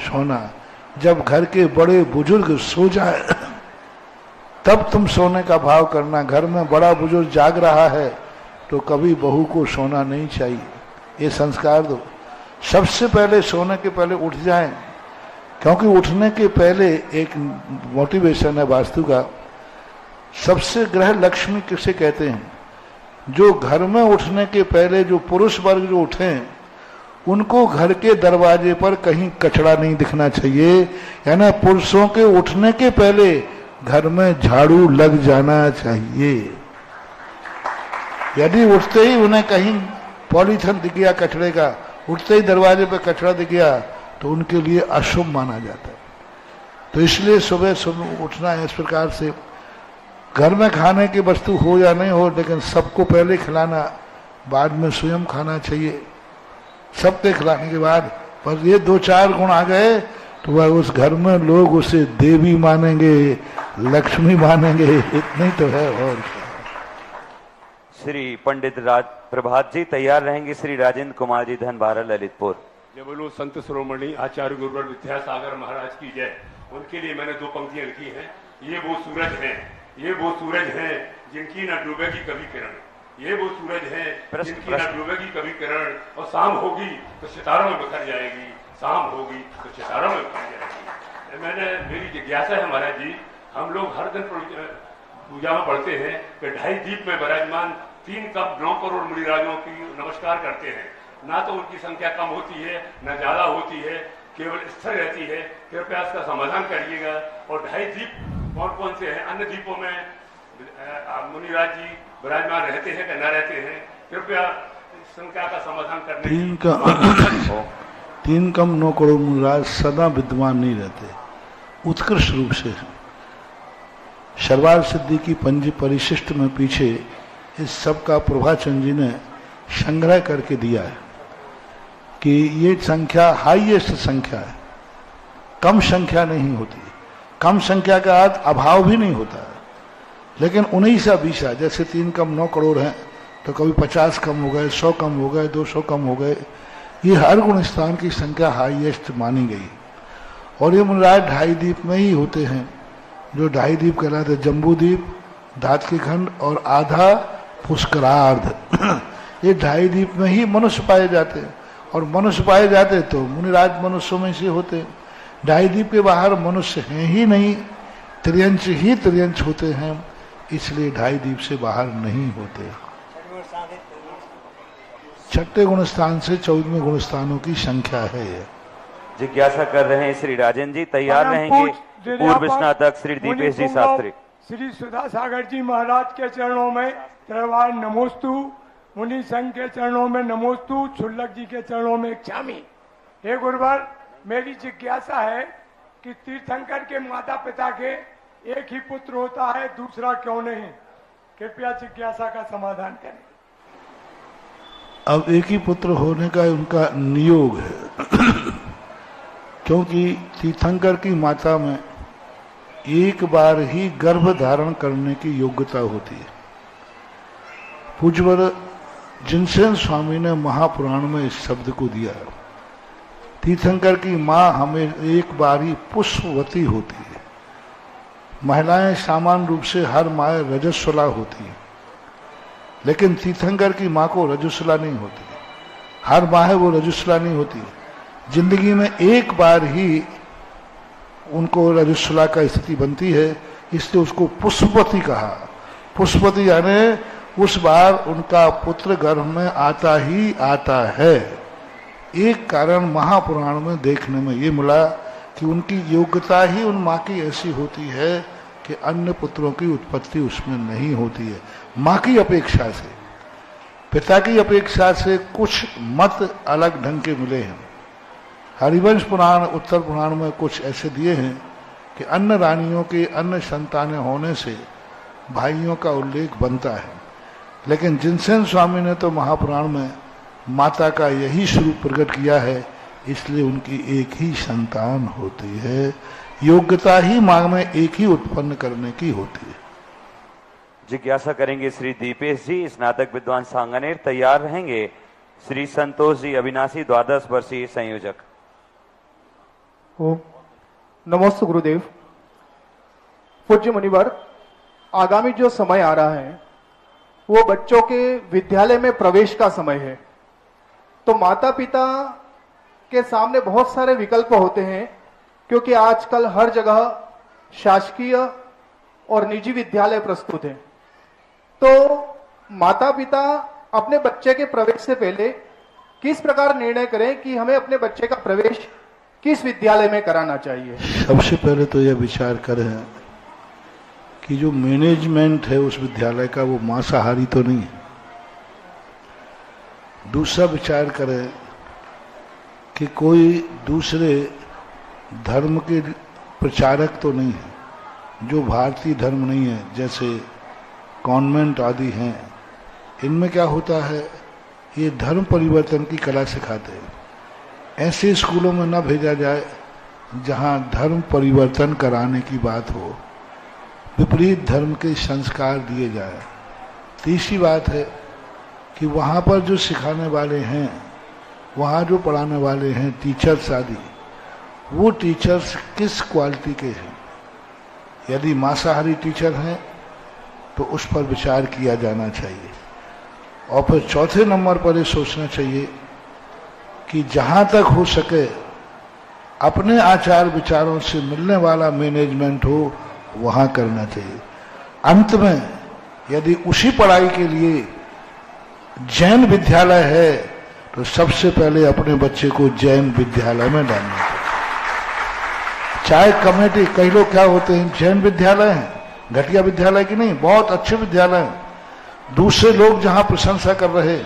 सोना। जब घर के बड़े बुजुर्ग सो जाए तब तुम सोने का भाव करना। घर में बड़ा बुजुर्ग जाग रहा है तो कभी बहू को सोना नहीं चाहिए, ये संस्कार दो। सबसे पहले सोने के पहले उठ जाएं, क्योंकि उठने के पहले एक मोटिवेशन है वास्तु का, सबसे ग्रह लक्ष्मी किसे कहते हैं? जो घर में उठने के पहले जो पुरुष वर्ग जो उठे उनको घर के दरवाजे पर कहीं कचरा नहीं दिखना चाहिए, यानी पुरुषों के उठने के पहले घर में झाड़ू लग जाना चाहिए। यदि उठते ही उन्हें कहीं पॉलीथिन दिख गया कचरे का, उठते ही दरवाजे पर कचरा दिख गया, तो उनके लिए अशुभ माना जाता है। तो इसलिए सुबह सुबह उठना है इस प्रकार से, घर में खाने की वस्तु हो या नहीं हो, लेकिन सबको पहले खिलाना, बाद में स्वयं खाना चाहिए, सबके खिलाने के बाद। पर ये 2-4 गुण आ गए तो वह उस घर में लोग उसे देवी मानेंगे, लक्ष्मी मानेंगे, इतनी तो है। और श्री पंडित राज प्रभात जी तैयार रहेंगे। श्री राजेंद्र कुमार जी धनबारा ललितपुर। जय बोलो संत शिरोमणि आचार्य गुरुवर विद्यासागर महाराज की जय। उनके लिए मैंने 2 पंक्तियां लिखी हैं। ये वो सूरज हैं, ये वो सूरज हैं जिनकी न डूबेगी कभी किरण, ये वो सूरज हैं जिनकी न डूबेगी कभी किरण, और शाम होगी तो सितारों में बिखर जाएगी, शाम होगी तो सितारों में बिखर जाएगी। मेरी जिज्ञासा है महाराज जी, हम लोग हर दिन पूजा में पढ़ते हैं कि 2.5 दीप में विराजमान 3 कप 9 करोड़ मुनिराजों की नमस्कार करते हैं। ना तो उनकी संख्या कम होती है न ज्यादा होती है, केवल स्थिर रहती है। कृपया इसका समाधान करिएगा। और 2.5 दीप कौन कौन से हैं? अन्य दीपों में मुनिराज जी विराजमान रहते हैं कि न रहते हैं? कृपया संख्या का समाधान करने। 3 कम 9 करोड़ मुनिराज सदा विद्वान नहीं रहते, उत्कृष्ट रूप से। शर्वाल सिद्धि की पंजी परिशिष्ट में पीछे इस सब का प्रभाचंद जी ने संग्रह करके दिया है कि ये संख्या हाईएस्ट संख्या है, कम संख्या नहीं होती। कम संख्या का अर्थ अभाव भी नहीं होता है, लेकिन 19-20 जैसे 3 कम 9 करोड़ हैं तो कभी 50 कम हो गए, 100 कम हो गए, 200 कम हो गए। ये हर गुण स्थान की संख्या हाईएस्ट मानी गई। और ये मुनिराज 2.5 दीप में ही होते हैं, जो 2.5 दीप कहलाते, जम्बू दीप, धात के खंड और आधा पुष्करार्ध। ये 2.5 दीप में ही मनुष्य पाए जाते हैं, और मनुष्य पाए जाते तो मुनिराज मनुष्यों में से होते। 2.5 दीप के बाहर मनुष्य हैं ही नहीं, त्रियंश ही त्रियंश होते हैं, इसलिए 2.5 दीप से बाहर नहीं होते। 6ठे गुण स्थान से 14वें गुण स्थानों की संख्या है। जिज्ञासा कर रहे हैं श्री राजेंद्र जी, तैयार रहेंगे। पूर्व स्नातक श्री दीपेश जी शास्त्री। श्री सुधा सागर जी महाराज के चरणों में त्रिवार नमोस्तु, मुनि संघ के चरणों में नमोस्तु, छुल्लक जी के चरणों में क्षामी। हे गुरुवर, मेरी जिज्ञासा है कि तीर्थंकर के माता पिता के एक ही पुत्र होता है, दूसरा क्यों नहीं? कृपया जिज्ञासा का समाधान करें। अब एक ही पुत्र होने का उनका नियोग है, क्योंकि तीर्थंकर की माता में एक बार ही गर्भ धारण करने की योग्यता होती है। पूज्यवर जिनसेन स्वामी ने महापुराण में इस शब्द को दिया। तीर्थंकर की मां हमें एक बार ही पुष्पवती होती है। महिलाएं सामान्य रूप से हर माँ रजस्वला होती है, लेकिन तीर्थंकर की मां को रजस्वला नहीं होती। हर माँ है वो रजस्वला नहीं होती। जिंदगी में एक बार ही उनको रजस्वला का स्थिति बनती है, इसलिए उसको पुष्पवती कहा। पुष्पवती यानी उस बार उनका पुत्र गर्भ में आता ही आता है। एक कारण महापुराण में देखने में ये मिला कि उनकी योग्यता ही उन माँ की ऐसी होती है कि अन्य पुत्रों की उत्पत्ति उसमें नहीं होती है। माँ की अपेक्षा से, पिता की अपेक्षा से कुछ मत अलग ढंग के मिले हैं। हरिवंश पुराण, उत्तर पुराण में कुछ ऐसे दिए हैं कि अन्य रानियों के अन्य संतानें होने से भाइयों का उल्लेख बनता है, लेकिन जिनसेन स्वामी ने तो महापुराण में माता का यही स्वरूप प्रकट किया है, इसलिए उनकी एक ही संतान होती है। योग्यता ही मां में एक ही उत्पन्न करने की होती है। जिज्ञासा करेंगे श्री दीपेश जी, स्नातक विद्वान सांगानेर। तैयार रहेंगे श्री संतोष जी अविनाशी, 12 वर्षीय संयोजक। ओम नमोस्तु गुरुदेव। पूज्य मुनिवर, आगामी जो समय आ रहा है वो बच्चों के विद्यालय में प्रवेश का समय है। तो माता पिता के सामने बहुत सारे विकल्प होते हैं क्योंकि आजकल हर जगह शासकीय और निजी विद्यालय प्रस्तुत हैं। तो माता पिता अपने बच्चे के प्रवेश से पहले किस प्रकार निर्णय करें कि हमें अपने बच्चे का प्रवेश किस विद्यालय में कराना चाहिए? सबसे पहले तो यह विचार करें कि जो मैनेजमेंट है उस विद्यालय का वो मांसाहारी तो नहीं है। दूसरा विचार करें कि कोई दूसरे धर्म के प्रचारक तो नहीं है, जो भारतीय धर्म नहीं है, जैसे कॉन्वेंट आदि हैं। इनमें क्या होता है, ये धर्म परिवर्तन की कला सिखाते हैं। ऐसे स्कूलों में न भेजा जाए जहां धर्म परिवर्तन कराने की बात हो, विपरीत धर्म के संस्कार दिए जाए। तीसरी बात है कि वहाँ पर जो सिखाने वाले हैं, वहाँ जो पढ़ाने वाले हैं टीचर्स आदि, वो टीचर्स किस क्वालिटी के हैं। यदि मांसाहारी टीचर हैं तो उस पर विचार किया जाना चाहिए। और फिर चौथे नंबर पर ये सोचना चाहिए कि जहाँ तक हो सके अपने आचार विचारों से मिलने वाला मैनेजमेंट हो, वहाँ करना चाहिए। अंत में यदि उसी पढ़ाई के लिए जैन विद्यालय है तो सबसे पहले अपने बच्चे को जैन विद्यालय में डालना चाहिए। चाहे कमेटी, कई लोग क्या होते हैं, जैन विद्यालय हैं, घटिया विद्यालय की नहीं, बहुत अच्छे विद्यालय हैं। दूसरे लोग जहां प्रशंसा कर रहे,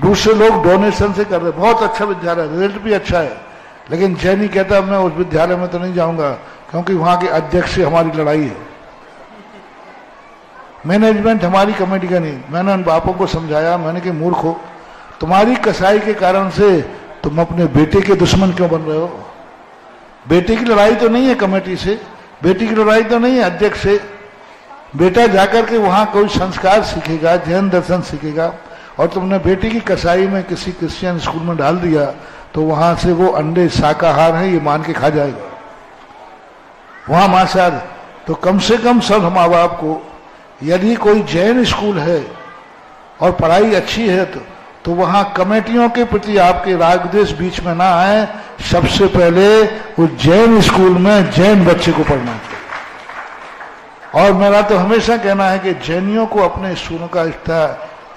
दूसरे लोग डोनेशन से कर रहे, बहुत अच्छा विद्यालय, रिजल्ट भी अच्छा है, लेकिन जैनी कहता मैं उस विद्यालय में तो नहीं जाऊंगा क्योंकि वहां के अध्यक्ष से हमारी लड़ाई है। मैनेजमेंट हमारी कमेटी का नहीं। मैंने उन बापों को समझाया, मैंने कि मूर्ख हो, तुम्हारी कसाई के कारण से तुम अपने बेटे के दुश्मन क्यों बन रहे हो? बेटे की लड़ाई तो नहीं है कमेटी से, बेटी की लड़ाई तो नहीं है अध्यक्ष से। बेटा जाकर के वहां कोई संस्कार सीखेगा, जैन दर्शन सीखेगा, और तुमने बेटी की कसाई में किसी क्रिश्चियन स्कूल में डाल दिया तो वहां से वो अंडे शाकाहार हैं ये मान के खा जाएगा, वहां मांसाहार। तो कम से कम सब माँ बाप को, यदि कोई जैन स्कूल है और पढ़ाई अच्छी है तो वहां कमेटियों के प्रति आपके राग द्वेष बीच में ना आए। सबसे पहले वो जैन स्कूल में जैन बच्चे को पढ़ना चाहिए। और मेरा तो हमेशा कहना है कि जैनियों को अपने स्कूलों का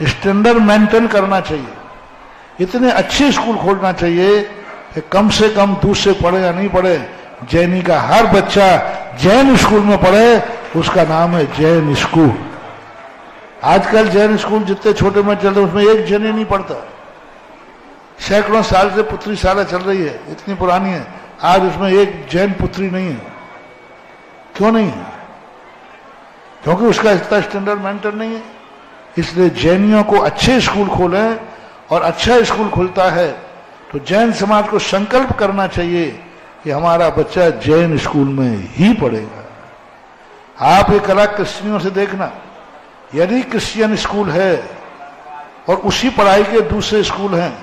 स्टैंडर्ड मेंटेन करना चाहिए। इतने अच्छे स्कूल खोलना चाहिए कि कम से कम दूसरे पढ़े या नहीं पढ़े, जैनी का हर बच्चा जैन स्कूल में पढ़े, उसका नाम है जैन स्कूल। आजकल जैन स्कूल जितने छोटे में चल रहे उसमें एक जैनी नहीं पढ़ता। सैकड़ों साल से पुत्री शाला चल रही है, इतनी पुरानी है, आज उसमें एक जैन पुत्री नहीं है। क्यों नहीं है? क्योंकि उसका इतना स्टैंडर्ड मेंटेन नहीं है। इसलिए जैनियों को अच्छे स्कूल खोलें, और अच्छा स्कूल खुलता है तो जैन समाज को संकल्प करना चाहिए कि हमारा बच्चा जैन स्कूल में ही पढ़ेगा। आप एक अलग क्रिश्चियनों से देखना, यदि क्रिश्चियन स्कूल है और उसी पढ़ाई के दूसरे स्कूल हैं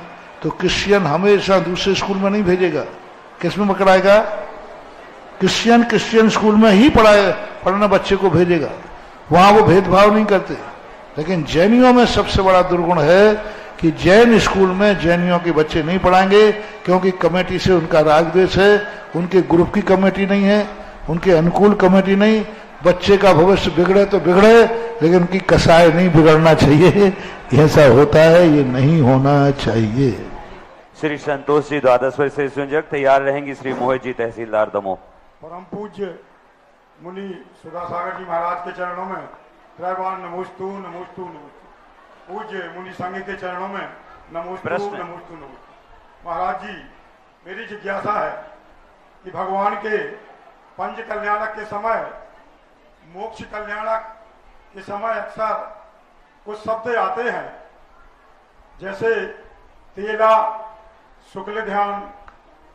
तो क्रिश्चियन हमेशा दूसरे स्कूल में नहीं भेजेगा। किस में पकड़ाएगा? क्रिश्चियन स्कूल में ही पढ़ने बच्चे को भेजेगा, वहां वो भेदभाव नहीं करते। लेकिन जैनियों में सबसे बड़ा दुर्गुण है कि जैन स्कूल में जैनियों के बच्चे नहीं पढ़ाएंगे, क्योंकि कमेटी से उनका राग द्वेष है, उनके ग्रुप की कमेटी नहीं है, उनके अनुकूल कमेटी नहीं। बच्चे का भविष्य बिगड़े तो बिगड़े, लेकिन उनकी कसाई नहीं बिगड़ना चाहिए। ऐसा होता है, ये नहीं होना चाहिए। श्री संतोष जी द्वादश वर्षीय संयोजक तैयार रहेंगी। श्री मोहित जी तहसीलदार दमोह। परम पूज्य मुनि सुधासागर जी महाराज के चरणों में त्रैवान नमोस्तु नमोस्तु नमोस्तु। पूज्य मुनि संघ के चरणों में नमोस्तु नमोस्तु नमोस्तु। महाराज जी, मेरी जिज्ञासा है कि भगवान के पंच कल्याणक के समय, मोक्ष कल्याणक के समय अक्सर कुछ शब्द आते हैं, जैसे तेला, शुक्ल ध्यान,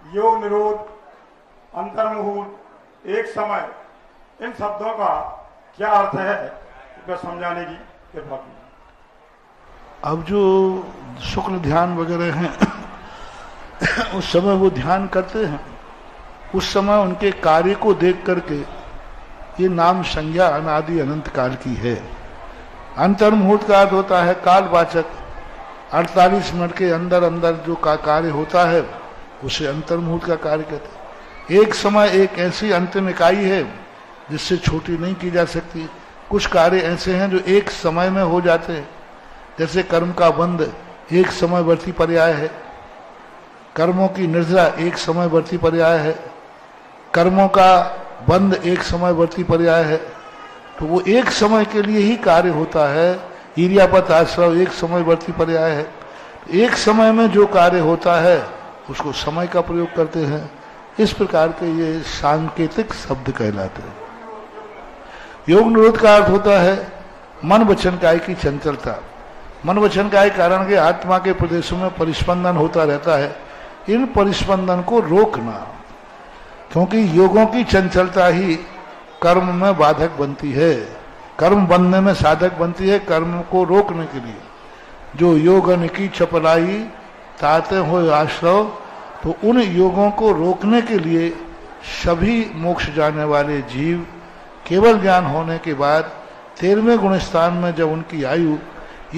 योग निरोध, अंतर्मुहूर्त, एक समय। इन शब्दों का क्या अर्थ है, कृपया समझाने की कृपा कीजिए। अब जो शुक्ल ध्यान वगैरह हैं उस समय वो ध्यान करते हैं, उस समय उनके कार्य को देख करके ये नाम संज्ञा अनादि अनंत काल की है। अंतर्मुहूर्त का अर्थ होता है कालवाचक, 48 मिनट के अंदर अंदर जो कार्य होता है उसे अंतर्मुहूर्त का कार्य कहते हैं। एक समय एक ऐसी अंतिम इकाई है जिससे छोटी नहीं की जा सकती। कुछ कार्य ऐसे हैं जो एक समय में हो जाते हैं, जैसे कर्म का बंध एक समयवर्ती पर्याय है, कर्मों की निर्जरा एक समयवर्ती पर्याय है, कर्मों का बंध एक समयवर्ती पर्याय है। तो वो एक समय के लिए ही कार्य होता है। ईर्यापत आश्रव एक समयवर्ती पर्याय है। एक समय में जो कार्य होता है उसको समय का प्रयोग करते हैं। इस प्रकार के ये सांकेतिक शब्द कहलाते हैं। योग निरोध का अर्थ होता है मन वचन काय की चंचलता। मन वचन काय कारण के आत्मा के प्रदेशों में परिस्पंदन होता रहता है। इन परिस्पंदन को रोकना, क्योंकि योगों की चंचलता ही कर्म में बाधक बनती है, कर्म बनने में साधक बनती है। कर्म को रोकने के लिए जो योगन की चपलाई ताते हो आश्रव, तो उन योगों को रोकने के लिए सभी मोक्ष जाने वाले जीव केवल ज्ञान होने के बाद 13वें गुण स्थान में जब उनकी आयु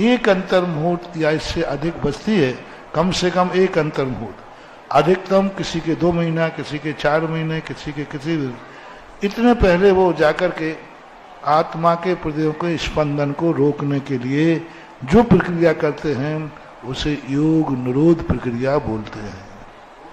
एक अंतर्मुहूर्त या इससे अधिक बचती है, कम से कम एक अंतर्मुहूर्त, अधिकतम किसी के 2 महीना, किसी के 4 महीने, किसी के किसी भी, इतने पहले वो जाकर के आत्मा के हृदय के स्पंदन को रोकने के लिए जो प्रक्रिया करते हैं उसे योग निरोध प्रक्रिया बोलते हैं।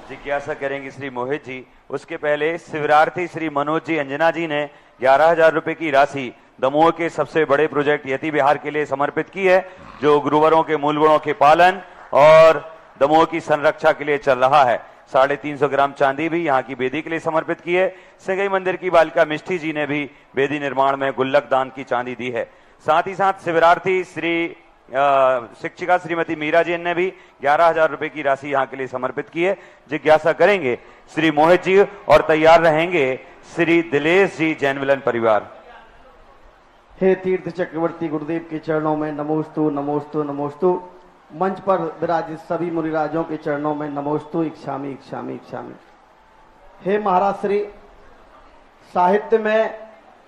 जिज्ञासा करेंगे श्री मोहित जी। उसके पहले शिविरार्थी श्री मनोज जी अंजना जी ने 11,000 रुपए की राशि दमोह के सबसे बड़े प्रोजेक्ट यति विहार के लिए समर्पित की है, जो गुरुवरों के मूल गुणों के पालन और दमोह की संरक्षा के लिए चल रहा है। 350 ग्राम चांदी भी यहाँ की बेदी के लिए समर्पित की है। सिंगई मंदिर की बालिका मिष्टी जी ने भी बेदी निर्माण में गुल्लक दान की चांदी दी है। साथ ही साथ शिविरार्थी श्री शिक्षिका श्रीमती मीरा जी ने भी 11,000 रुपए की राशि यहाँ के लिए समर्पित की है। जिज्ञासा करेंगे श्री मोहित जी और तैयार रहेंगे श्री दिलेश जी जैन मिलन परिवार। हे तीर्थ चक्रवर्ती गुरुदेव के चरणों में नमोस्तु नमोस्तु नमोस्तु। मंच पर विराजित सभी मुनिराजों के चरणों में नमोस्तु। इच्छामि इच्छामि इच्छामि। हे महाराज श्री, साहित्य में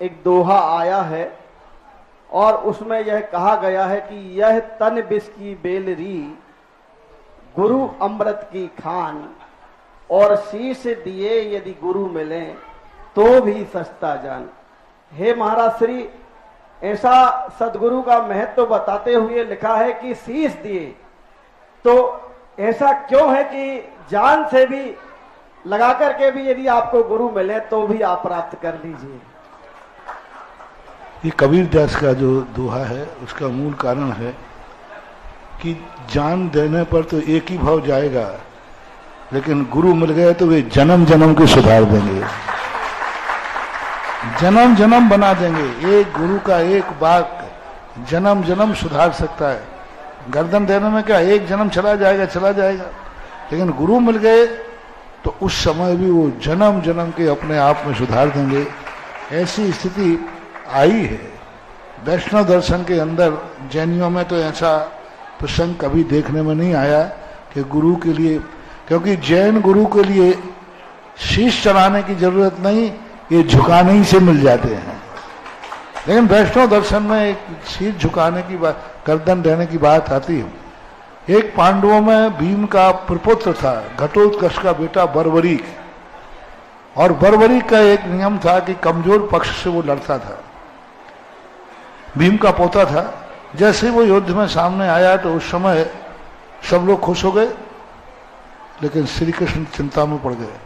एक दोहा आया है और उसमें यह कहा गया है कि यह तन बिस की बेलरी, गुरु अमृत की खान, और शीश दिए यदि गुरु मिले तो भी सस्ता जान। हे महाराज श्री, ऐसा सदगुरु का महत्व बताते हुए लिखा है कि शीश दिए, तो ऐसा क्यों है कि जान से भी लगा करके भी यदि आपको गुरु मिले तो भी आप प्राप्त कर लीजिए। ये कबीर दास का जो दोहा है उसका मूल कारण है कि जान देने पर तो एक ही भाव जाएगा, लेकिन गुरु मिल गए तो वे जन्म जन्म के सुधार देंगे, जन्म जन्म बना देंगे। एक गुरु का एक वाक जन्म जन्म सुधार सकता है। गर्दन देने में क्या, एक जन्म चला जाएगा, लेकिन गुरु मिल गए तो उस समय भी वो जन्म जन्म के अपने आप में सुधार देंगे। ऐसी स्थिति आई है वैष्णव दर्शन के अंदर। जैनियों में तो ऐसा प्रसंग कभी देखने में नहीं आया कि गुरु के लिए, क्योंकि जैन गुरु के लिए शीश चढ़ाने की जरूरत नहीं, ये झुकाने ही से मिल जाते हैं। लेकिन वैष्णव दर्शन में एक शीश झुकाने की बात, गर्दन देने की बात आती है। एक पांडवों में भीम का प्रपुत्र था, घटोत्कच का बेटा बर्बरीक, और बर्बरीक का एक नियम था कि कमजोर पक्ष से वो लड़ता था। भीम का पोता था। जैसे वो युद्ध में सामने आया तो उस समय सब लोग खुश हो गए, लेकिन श्री कृष्ण चिंता में पड़ गए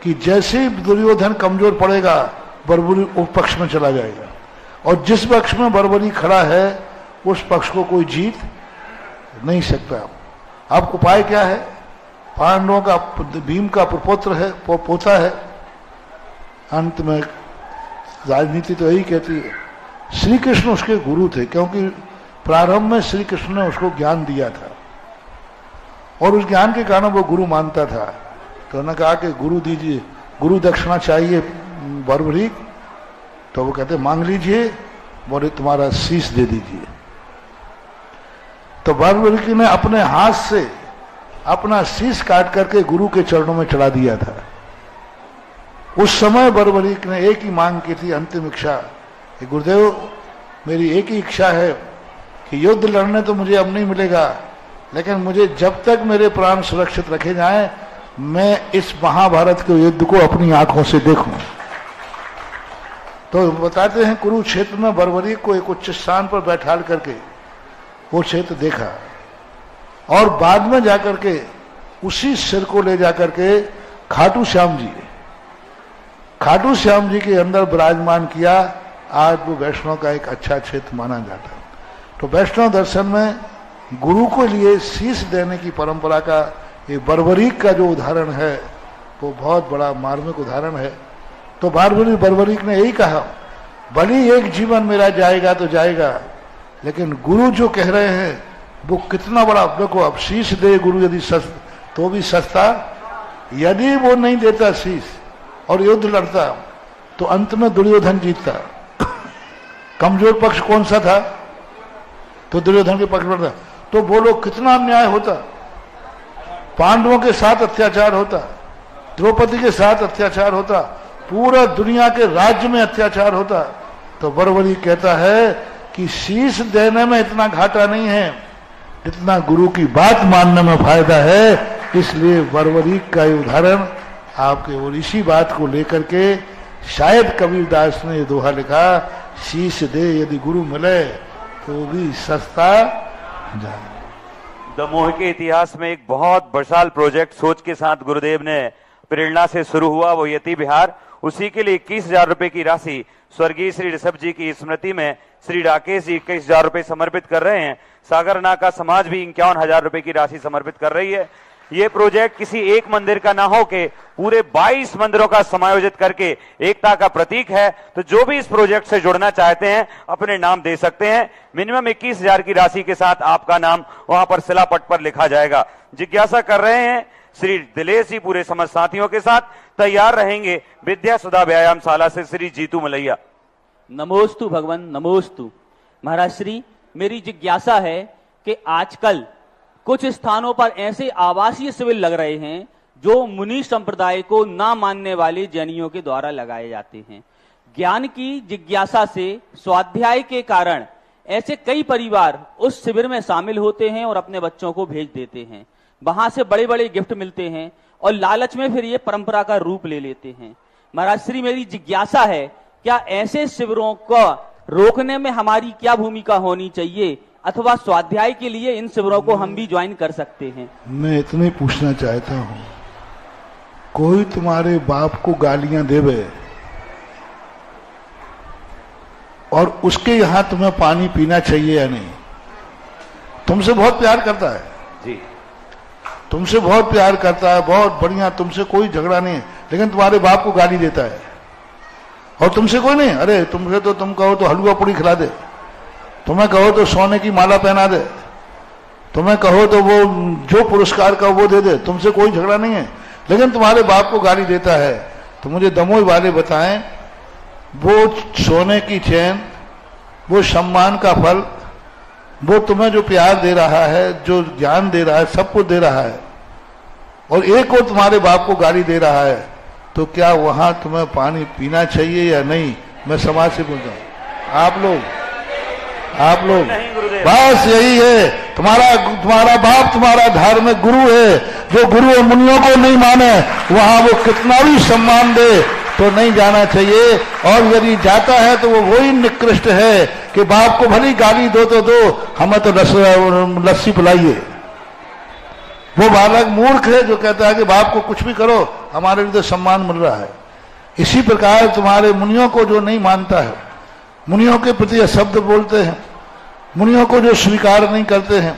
कि जैसे ही दुर्योधन कमजोर पड़ेगा बर्बरी उस पक्ष में चला जाएगा, और जिस पक्ष में बर्बरी खड़ा है उस पक्ष को कोई जीत नहीं सकता। अब उपाय क्या है? पांडवों का भीम का प्रपुत्र है, पोता है। अंत में राजनीति तो यही कहती है, श्री कृष्ण उसके गुरु थे, क्योंकि प्रारंभ में श्री कृष्ण ने उसको ज्ञान दिया था और उस ज्ञान के कारण वो गुरु मानता था। तो उन्होंने कहा कि गुरु दीजिए, गुरु दक्षिणा चाहिए बर्बरीक। तो वो कहते मांग लीजिए, बोले तुम्हारा शीश दे दीजिए। तो बर्बरीक ने अपने हाथ से अपना शीश काट करके गुरु के चरणों में चढ़ा दिया था। उस समय बर्बरीक ने एक ही मांग की थी, अंतिम इच्छा, कि गुरुदेव मेरी एक ही इच्छा है कि युद्ध लड़ने तो मुझे अब नहीं मिलेगा, लेकिन मुझे जब तक मेरे प्राण सुरक्षित रखे जाएं मैं इस महाभारत के युद्ध को अपनी आंखों से देखूं। तो बताते हैं कुरुक्षेत्र में बर्बरी को एक उच्च स्थान पर बैठाल करके वो क्षेत्र देखा और बाद में जाकर के उसी सिर को ले जाकर के खाटू श्याम जी के अंदर विराजमान किया। आज वो वैष्णव का एक अच्छा क्षेत्र माना जाता है। तो वैष्णव दर्शन में गुरु को लिए शीश देने की परंपरा का ये बर्बरीक का जो उदाहरण है वो बहुत बड़ा मार्मिक उदाहरण है। तो बर्बरीक ने यही कहा, भली एक जीवन मेरा जाएगा तो जाएगा, लेकिन गुरु जो कह रहे हैं वो कितना बड़ा, देखो अब शीश दे गुरु यदि तो भी सस्ता, यदि वो नहीं देता शीश और युद्ध लड़ता तो अंत में दुर्योधन जीतता। कमजोर पक्ष कौन सा था? तो दुर्योधन के पक्ष में था। तो बोलो कितना अन्याय होता, पांडवों के साथ अत्याचार होता, द्रौपदी के साथ अत्याचार होता, पूरा दुनिया के राज्य में अत्याचार होता। तो बर्बरी कहता है कि शीश देने में इतना घाटा नहीं है जितना गुरु की बात मानने में फायदा है। इसलिए बर्बरी का उदाहरण आपके और इसी बात को लेकर के शायद कबीरदास ने ये दोहा लिखा, शीश दे यदि गुरु मिले तो भी सस्ता जाए। दमोह के इतिहास में एक बहुत विशाल प्रोजेक्ट सोच के साथ गुरुदेव ने प्रेरणा से शुरू हुआ, वो यति विहार। उसी के लिए 21,000 रुपए की राशि स्वर्गीय श्री ऋषभ जी की स्मृति में श्री राकेश जी 21,000 रुपए समर्पित कर रहे हैं। सागरना का समाज भी 51,000 रुपए की राशि समर्पित कर रही है। ये प्रोजेक्ट किसी एक मंदिर का ना हो के पूरे 22 मंदिरों का समायोजित करके एकता का प्रतीक है। तो जो भी इस प्रोजेक्ट से जुड़ना चाहते हैं अपने नाम दे सकते हैं। मिनिमम 21,000 की राशि के साथ आपका नाम वहां पर शिलापट पर लिखा जाएगा। जिज्ञासा कर रहे हैं श्री दिलेश जी पूरे समस्त साथियों के साथ तैयार रहेंगे। विद्या सुधा व्यायामशाला से श्री जीतू मलैया। नमोस्तु भगवान, नमोस्तु। महाराज श्री, मेरी जिज्ञासा है कि आजकल कुछ स्थानों पर ऐसे आवासीय शिविर लग रहे हैं जो मुनि संप्रदाय को ना मानने वाले जैनियों के द्वारा लगाए जाते हैं। ज्ञान की जिज्ञासा से स्वाध्याय के कारण ऐसे कई परिवार उस शिविर में शामिल होते हैं और अपने बच्चों को भेज देते हैं। वहां से बड़े बड़े गिफ्ट मिलते हैं और लालच में फिर ये परंपरा का रूप ले लेते हैं। महाराज श्री, मेरी जिज्ञासा है, क्या ऐसे शिविरों को रोकने में हमारी क्या भूमिका होनी चाहिए, अथवा स्वाध्याय के लिए इन शिविरों को हम भी ज्वाइन कर सकते हैं? मैं इतने पूछना चाहता हूं, कोई तुम्हारे बाप को गालियां देवे और उसके यहां तुम्हें पानी पीना चाहिए या नहीं? तुमसे बहुत प्यार करता है जी, तुमसे बहुत प्यार करता है, बहुत बढ़िया, तुमसे कोई झगड़ा नहीं है, लेकिन तुम्हारे बाप को गाली देता है और तुमसे कोई नहीं। अरे तुमसे तो तुम कहो तो हलवा पूड़ी खिला दे, तुम्हें कहो तो सोने की माला पहना दे, तुम्हें कहो तो वो जो पुरस्कार का वो दे दे, तुमसे कोई झगड़ा नहीं है, लेकिन तुम्हारे बाप को गाली देता है। तो मुझे दमोह वाले बताएं, वो सोने की चैन, वो सम्मान का फल, वो तुम्हें जो प्यार दे रहा है, जो ज्ञान दे रहा है, सब कुछ दे रहा है, और एक और तुम्हारे बाप को गाली दे रहा है, तो क्या वहां तुम्हें पानी पीना चाहिए या नहीं? मैं समाज से बोलता हूं, आप लोग बस यही है, तुम्हारा बाप तुम्हारा धार्मिक गुरु है, जो गुरु और मुनियों को नहीं माने वहां वो कितना भी सम्मान दे तो नहीं जाना चाहिए। और यदि जाता है तो वो वही निकृष्ट है कि बाप को भली गाली दो तो दो, हमें तो लस्सी पिलाइए। वो बालक मूर्ख है जो कहता है कि बाप को कुछ भी करो, हमारे लिए तो सम्मान मिल रहा है। इसी प्रकार तुम्हारे मुनियों को जो नहीं मानता है, मुनियों के प्रति अशब्द बोलते हैं, मुनियों को जो स्वीकार नहीं करते हैं,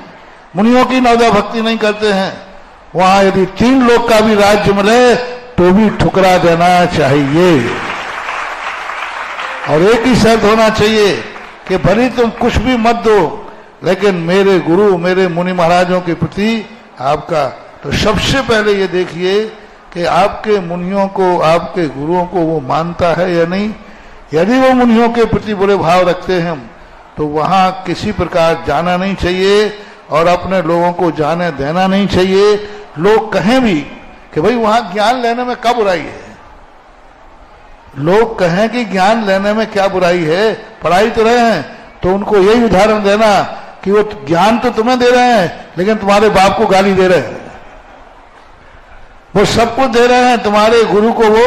मुनियों की नवदा भक्ति नहीं करते हैं, वहां यदि 3 लोग का भी राज्य मिले तो भी ठुकरा देना चाहिए। और एक ही शर्त होना चाहिए कि भले तुम कुछ भी मत दो, लेकिन मेरे गुरु, मेरे मुनि महाराजों के प्रति आपका, तो सबसे पहले ये देखिए कि आपके मुनियों को, आपके गुरुओं को वो मानता है या नहीं। यदि वो मुनियों के प्रति बुरे भाव रखते हैं तो वहां किसी प्रकार जाना नहीं चाहिए और अपने लोगों को जाने देना नहीं चाहिए। लोग कहें भी कि भाई वहां ज्ञान लेने में क्या बुराई है, लोग कहें कि ज्ञान लेने में क्या बुराई है, पढ़ाई तो रहे हैं, तो उनको यही उदाहरण देना कि वो ज्ञान तो तुम्हें दे रहे हैं लेकिन तुम्हारे बाप को गाली दे रहे हैं। वो सबको दे रहे हैं, तुम्हारे गुरु को वो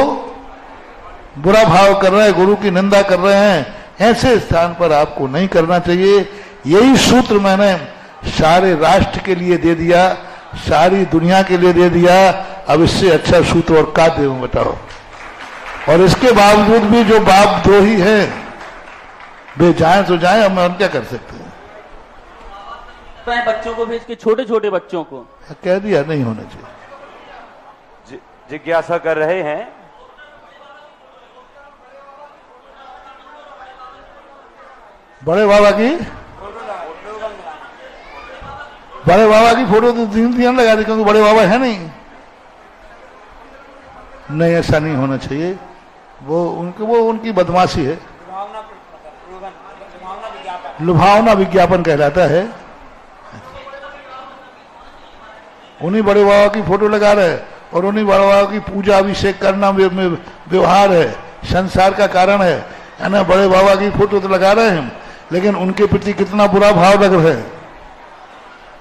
बुरा भाव कर रहे हैं, गुरु की निंदा कर रहे हैं। ऐसे स्थान पर आपको नहीं करना चाहिए। यही सूत्र मैंने सारे राष्ट्र के लिए दे दिया, सारी दुनिया के लिए दे दिया। अब इससे अच्छा सूत्र और क्या दें बताओ। और इसके बावजूद भी जो बाप द्रोही है वे जाए तो जाए, हम और क्या कर सकते हैं। बच्चों को भेज के, छोटे छोटे बच्चों को कह दिया नहीं होना चाहिए। जिज्ञासा कर रहे हैं बड़े बाबा की फोटो तो दिन लगा दी, क्योंकि बड़े बाबा है नहीं। ऐसा नहीं होना चाहिए। वो उनकी बदमाशी है, लुभावना विज्ञापन कहलाता है। उन्हीं बड़े बाबा की फोटो लगा रहे और उन्हीं बड़े बाबा की पूजा अभिषेक करना व्यवहार है, संसार का कारण है ना। बड़े बाबा की फोटो तो लगा रहे हैं, लेकिन उनके प्रति कितना बुरा भाव लग रहा है,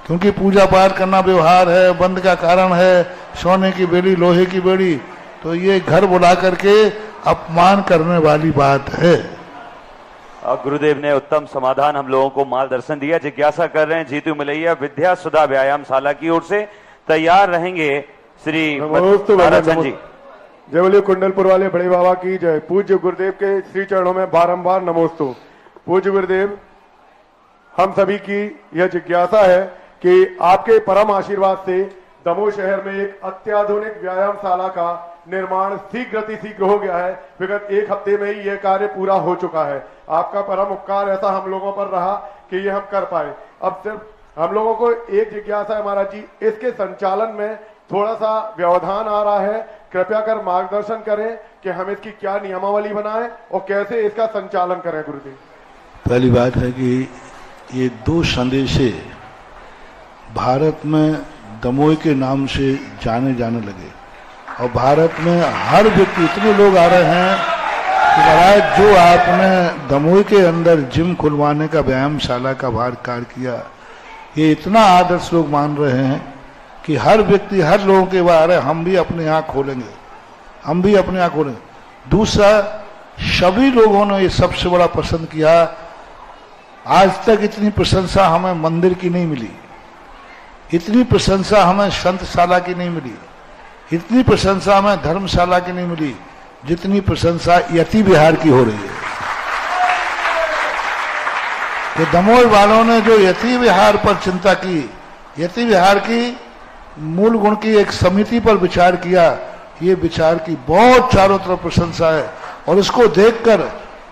क्योंकि पूजा पाठ करना व्यवहार है, बंद का कारण है, सोने की बेड़ी लोहे की बेड़ी। तो ये घर बुला करके अपमान करने वाली बात है। गुरुदेव ने उत्तम समाधान हम लोगों को मार्गदर्शन दिया। जिज्ञासा कर रहे हैं जीतू मलैया विद्या सुधा व्यायामशाला की ओर से, तैयार रहेंगे श्री महाराजन जी। जय बोलिए कुंडलपुर वाले बड़े बाबा की जय। पूज्य गुरुदेव के श्री चरणों में बारंबार नमोस्तु। पूज्य गुरुदेव, हम सभी की यह जिज्ञासा है कि आपके परम आशीर्वाद से दमोह शहर में एक अत्याधुनिक व्यायामशाला का निर्माण शीघ्र हो गया है। विगत एक हफ्ते में ही यह कार्य पूरा हो चुका है। आपका परम उपकार ऐसा हम लोगों पर रहा कि ये हम कर पाए। अब सिर्फ हम लोगों को एक जिज्ञासा है महाराज जी, इसके संचालन में थोड़ा सा व्यवधान आ रहा है। कृपया कर मार्गदर्शन करें कि हम इसकी क्या नियमावली बनाएं और कैसे इसका संचालन करें गुरुदेव। पहली बात है कि ये दो संदेशे भारत में दमोह के नाम से जाने लगे और भारत में हर व्यक्ति, इतने लोग आ रहे हैं कि महाराज जो आपने दमोह के अंदर जिम खुलवाने का, व्यायामशाला का कार्य किया, ये इतना आदर्श लोग मान रहे हैं कि हर व्यक्ति, हर लोगों के बारे हम भी अपने यहाँ खोलेंगे, हम भी अपने यहाँ खोलेंगे। दूसरा, सभी लोगों ने ये सबसे बड़ा पसंद किया। आज तक इतनी प्रशंसा हमें मंदिर की नहीं मिली, इतनी प्रशंसा हमें संतशाला की नहीं मिली, इतनी प्रशंसा हमें धर्मशाला की नहीं मिली, जितनी प्रशंसा यति विहार की हो रही है। तो दमोह वालों ने जो यति विहार पर चिंता की, यति विहार की मूल गुण की एक समिति पर विचार किया, ये विचार की बहुत चारों तरफ प्रशंसा है। और उसको देखकर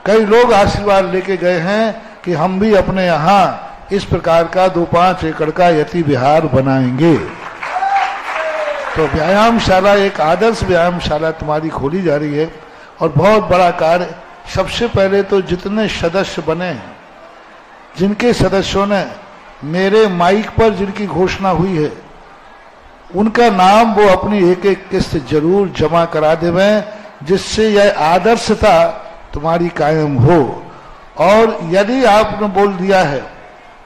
कई लोग आशीर्वाद लेके गए हैं कि हम भी अपने यहाँ इस प्रकार का 2-5 एकड़ का यति विहार बनाएंगे। तो व्यायामशाला, एक आदर्श व्यायामशाला तुम्हारी खोली जा रही है और बहुत बड़ा कार्य। सबसे पहले तो जितने सदस्य बने हैं, जिनके सदस्यों ने मेरे माइक पर जिनकी घोषणा हुई है, उनका नाम वो अपनी एक एक किस्त जरूर जमा करा देवें, जिससे यह आदर्शता तुम्हारी कायम हो। और यदि आपने बोल दिया है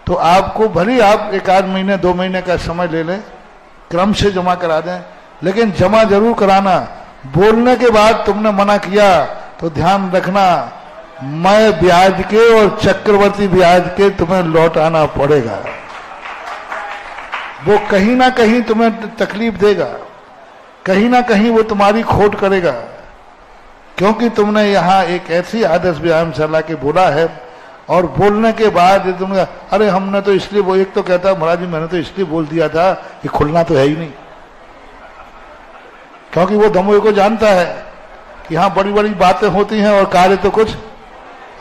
तो आपको भले आप 1-8 महीने 2 महीने का समय ले लें, क्रम से जमा करा दें, लेकिन जमा जरूर कराना। बोलने के बाद तुमने मना किया तो ध्यान रखना, मैं ब्याज के और चक्रवर्ती ब्याज के तुम्हें लौटाना पड़ेगा। वो कहीं ना कहीं तुम्हें तकलीफ देगा, कहीं ना कहीं वो तुम्हारी खोट करेगा, क्योंकि तुमने यहाँ एक ऐसी आदर्श व्यायामशाला के बोला है। और बोलने के बाद तुमने, अरे हमने तो इसलिए, वो एक तो कहता महाराज जी मैंने तो इसलिए बोल दिया था कि खुलना तो है ही नहीं, क्योंकि वो दमोह को जानता है कि यहाँ बड़ी बड़ी बातें होती हैं और कार्य तो कुछ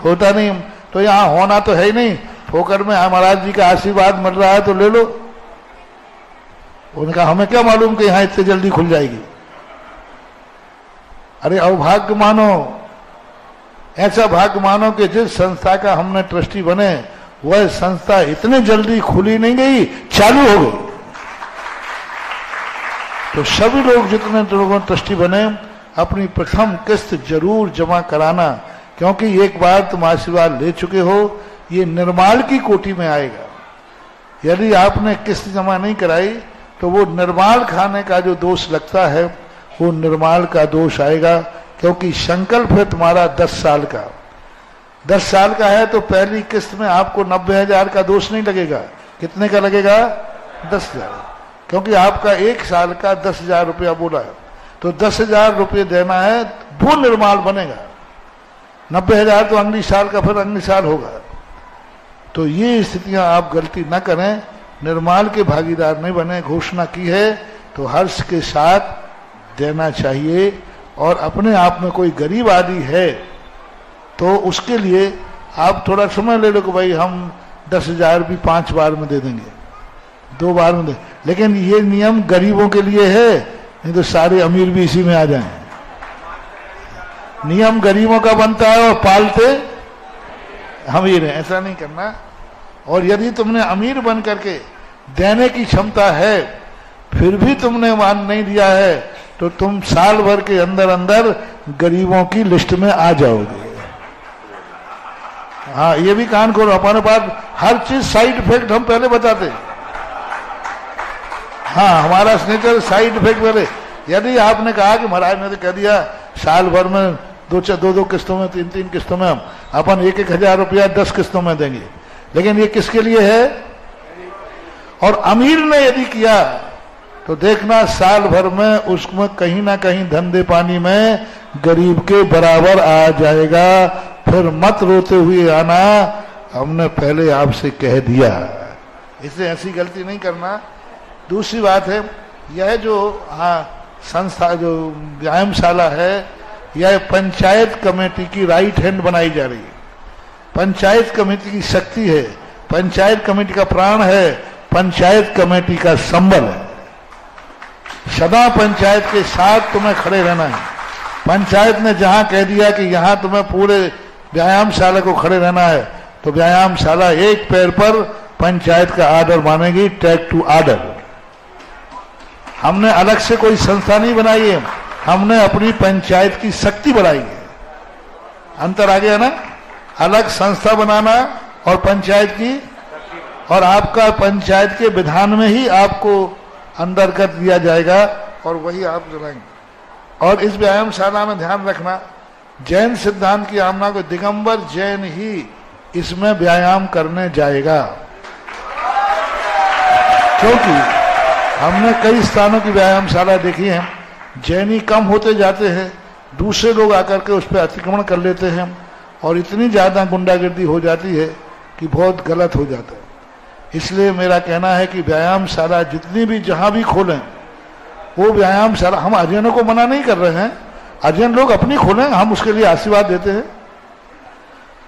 होता नहीं। तो यहाँ होना तो है ही नहीं, ठोकर में महाराज जी का आशीर्वाद मिल रहा है तो ले लो। उनका हमें क्या मालूम कि यहाँ इतनी जल्दी खुल जाएगी। अरे अभाग्य मानो, ऐसा भाग्य मानो कि जिस संस्था का हमने ट्रस्टी बने, वह संस्था इतने जल्दी खुली नहीं गई, चालू हो गई। तो सभी लोग, जितने लोगों ट्रस्टी बने, अपनी प्रथम किस्त जरूर जमा कराना, क्योंकि एक बार तुम आशीर्वाद ले चुके हो, ये निर्माण की कोटि में आएगा। यदि आपने किस्त जमा नहीं कराई तो वो निर्माल खाने का जो दोष लगता है वो निर्माल का दोष आएगा, क्योंकि संकल्प है तुम्हारा 10 साल का। 10 साल का है तो पहली किस्त में आपको 90,000 का दोष नहीं लगेगा। कितने का लगेगा? 10,000, क्योंकि आपका 1 साल का 10,000 रुपया बोला है, तो 10,000 रुपये देना है, वो निर्माल बनेगा। 90,000 तो अगली साल का फिर अगली साल होगा। तो ये स्थितियां आप गलती न करें, निर्माल के भागीदार नहीं बने। घोषणा की है तो हर्ष के साथ देना चाहिए, और अपने आप में कोई गरीब आदमी है तो उसके लिए आप थोड़ा समय ले लो कि भाई हम 10,000 भी 5 बार में दे देंगे, 2 बार में दे, लेकिन ये नियम गरीबों के लिए है, नहीं तो सारे अमीर भी इसी में आ जाएं। नियम गरीबों का बनता है और पालते अमीर हैं, ऐसा नहीं करना। और यदि तुमने अमीर बन करके देने की क्षमता है फिर भी तुमने मान नहीं दिया है तो तुम साल भर के अंदर अंदर गरीबों की लिस्ट में आ जाओगे। हाँ, ये भी कान खोलो, हमारे पास हर चीज साइड इफेक्ट हम पहले बताते। हाँ, हमारा स्नेचर साइड इफेक्ट पहले। यदि आपने कहा कि महाराज ने तो कह दिया साल भर में 2 किस्तों में 3 किस्तों में हम अपन 1-1 हजार रुपया 10 किस्तों में देंगे, लेकिन ये किसके लिए है? और अमीर ने यदि किया तो देखना साल भर में उसमें कहीं ना कहीं धंधे पानी में गरीब के बराबर आ जाएगा। फिर मत रोते हुए आना, हमने पहले आपसे कह दिया। इससे ऐसी गलती नहीं करना। दूसरी बात है, यह जो संस्था जो व्यायामशाला है, यह पंचायत कमेटी की राइट हैंड बनाई जा रही है। पंचायत कमेटी की शक्ति है, पंचायत कमेटी का प्राण है, पंचायत कमेटी का संबल है। सदा पंचायत के साथ तुम्हें खड़े रहना है। पंचायत ने जहां कह दिया कि यहां तुम्हें पूरे व्यायामशाला को खड़े रहना है, तो व्यायामशाला एक पैर पर पंचायत का आर्डर मानेगी, टेक टू आर्डर। हमने अलग से कोई संस्था नहीं बनाई है, हमने अपनी पंचायत की शक्ति बढ़ाई है। अंतर आ गया ना? अलग संस्था बनाना और पंचायत की, और आपका पंचायत के विधान में ही आपको अंदर कर दिया जाएगा और वही आप चलाएंगे। और इस व्यायामशाला में ध्यान रखना, जैन सिद्धांत की आमना को दिगंबर जैन ही इसमें व्यायाम करने जाएगा, क्योंकि हमने कई स्थानों की व्यायामशाला देखी है, जैनी कम होते जाते हैं, दूसरे लोग आकर के उस पर अतिक्रमण कर लेते हैं और इतनी ज्यादा गुंडागर्दी हो जाती है कि बहुत गलत हो जाता है। इसलिए मेरा कहना है कि व्यायामशाला जितनी भी जहां भी खोलें, वो व्यायामशाला, हम अजैनों को मना नहीं कर रहे हैं, अजैन लोग अपनी खोलें, हम उसके लिए आशीर्वाद देते हैं।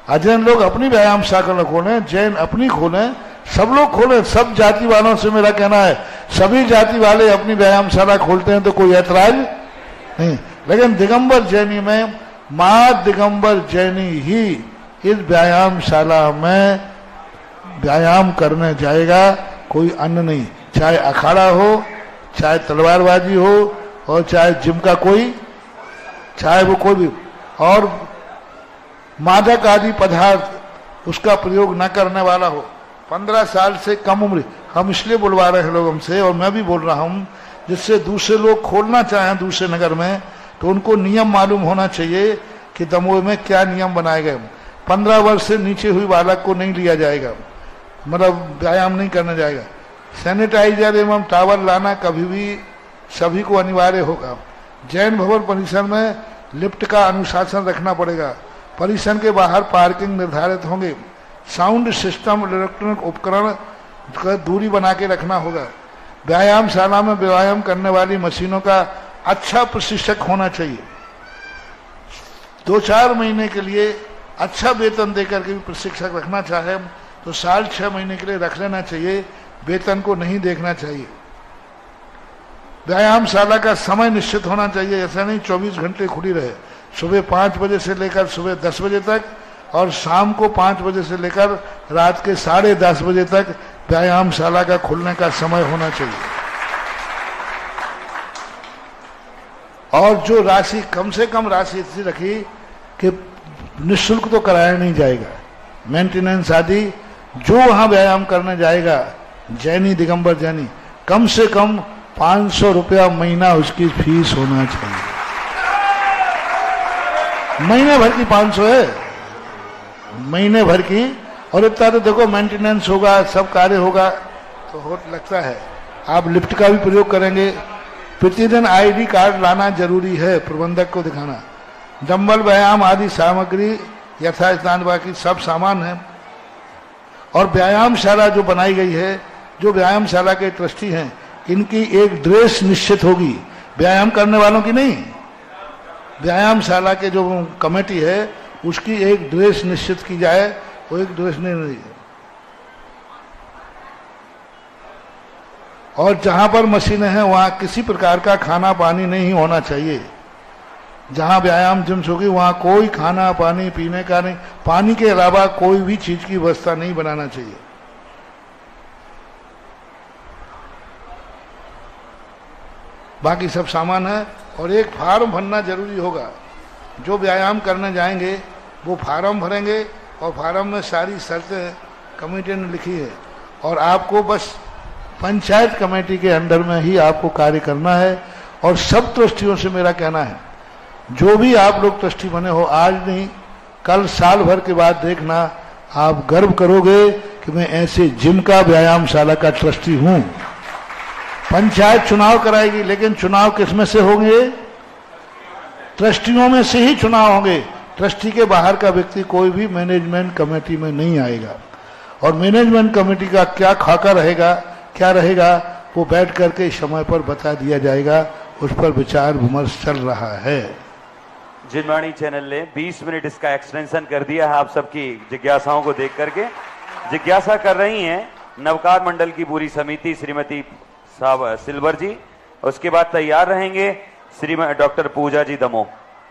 अजैन लोग अपनी व्यायामशाला खोलें, जैन अपनी खोलें, सब लोग खोलें। सब जाति वालों से मेरा कहना है, सभी जाति वाले अपनी व्यायामशाला खोलते हैं तो कोई ऐतराज नहीं, लेकिन दिगंबर जैनी में मां दिगंबर जैनी ही इस व्यायामशाला में व्यायाम करने जाएगा, कोई अन्य नहीं। चाहे अखाड़ा हो, चाहे तलवारबाजी हो, और चाहे जिम का कोई, चाहे वो कोई भी, और मादक आदि पदार्थ उसका प्रयोग न करने वाला हो। 15 साल से कम उम्र, हम इसलिए बुलवा रहे हैं लोग हमसे, और मैं भी बोल रहा हूं, जिससे दूसरे लोग खोलना चाहें दूसरे नगर में तो उनको नियम मालूम होना चाहिए कि दमोह में क्या नियम बनाए गए। 15 वर्ष से नीचे हुई बालक को नहीं लिया जाएगा, मतलब व्यायाम नहीं करना जाएगा। सैनिटाइजर एवं टावल लाना कभी भी सभी को अनिवार्य होगा। जैन भवन परिसर में लिफ्ट का अनुशासन रखना पड़ेगा। परिसर के बाहर पार्किंग निर्धारित होंगे। साउंड सिस्टम, इलेक्ट्रॉनिक उपकरण का दूरी बना के रखना होगा। व्यायामशाला में व्यायाम करने वाली मशीनों का अच्छा प्रशिक्षक होना चाहिए। 2-4 महीने के लिए अच्छा वेतन देकर के भी प्रशिक्षक रखना चाहे तो साल 6 महीने के लिए रख लेना चाहिए, वेतन को नहीं देखना चाहिए। व्यायामशाला का समय निश्चित होना चाहिए, ऐसा नहीं 24 घंटे खुली रहे। सुबह 5 बजे से लेकर सुबह 10 बजे तक, और शाम को 5 बजे से लेकर रात के 10:30 बजे तक व्यायामशाला का खुलने का समय होना चाहिए। और जो राशि, कम से कम राशि ऐसी रखी कि निःशुल्क तो कराया नहीं जाएगा, मेंटेनेंस आदि जो वहां व्यायाम करने जाएगा, जैनी दिगंबर जैनी, कम से कम 500 रुपया महीना उसकी फीस होना चाहिए। महीने भर की 500 है, महीने भर की। और इतना तो देखो मेंटेनेंस होगा, सब कार्य होगा तो हो लगता है। आप लिफ्ट का भी प्रयोग करेंगे, प्रतिदिन आईडी कार्ड लाना जरूरी है, प्रबंधक को दिखाना। डंबल, व्यायाम आदि सामग्री यथा स्नान बाकी सब सामान है। और व्यायामशाला जो बनाई गई है, जो व्यायामशाला के ट्रस्टी हैं, इनकी एक ड्रेस निश्चित होगी, व्यायाम करने वालों की नहीं, व्यायामशाला के जो कमेटी है उसकी एक ड्रेस निश्चित की जाए। वो एक ड्रेस नहीं। और जहां पर मशीनें हैं वहां किसी प्रकार का खाना पानी नहीं होना चाहिए। जहां व्यायाम जिम्स होगी वहां कोई खाना पानी पीने का नहीं, पानी के अलावा कोई भी चीज की व्यवस्था नहीं बनाना चाहिए। बाकी सब सामान है। और एक फार्म भरना जरूरी होगा। जो व्यायाम करने जाएंगे वो फार्म भरेंगे और फार्म में सारी शर्तें कमेटी ने लिखी है। और आपको बस पंचायत कमेटी के अंडर में ही आपको कार्य करना है। और सब ट्रस्टियों से मेरा कहना है, जो भी आप लोग ट्रस्टी बने हो, आज नहीं कल, साल भर के बाद देखना, आप गर्व करोगे कि मैं ऐसे जिम का, व्यायामशाला का ट्रस्टी हूं। पंचायत चुनाव कराएगी, लेकिन चुनाव किसमें से होंगे? ट्रस्टियों में से ही चुनाव होंगे। ट्रस्टी के बाहर का व्यक्ति कोई भी मैनेजमेंट कमेटी में नहीं आएगा। और मैनेजमेंट कमेटी का क्या खाका रहेगा, क्या रहेगा, वो बैठ करके समय पर बता दिया जाएगा। उस पर विचार विमर्श चल रहा है। जिनवाणी चैनल ने 20 मिनट इसका एक्सटेंशन कर दिया है आप सबकी जिज्ञासाओं को देख करके। जिज्ञासा कर रही हैं नवकार मंडल की पूरी समिति, श्रीमती साहब सिल्वर जी। उसके बाद तैयार रहेंगे श्रीमती डॉक्टर पूजा जी दमोह।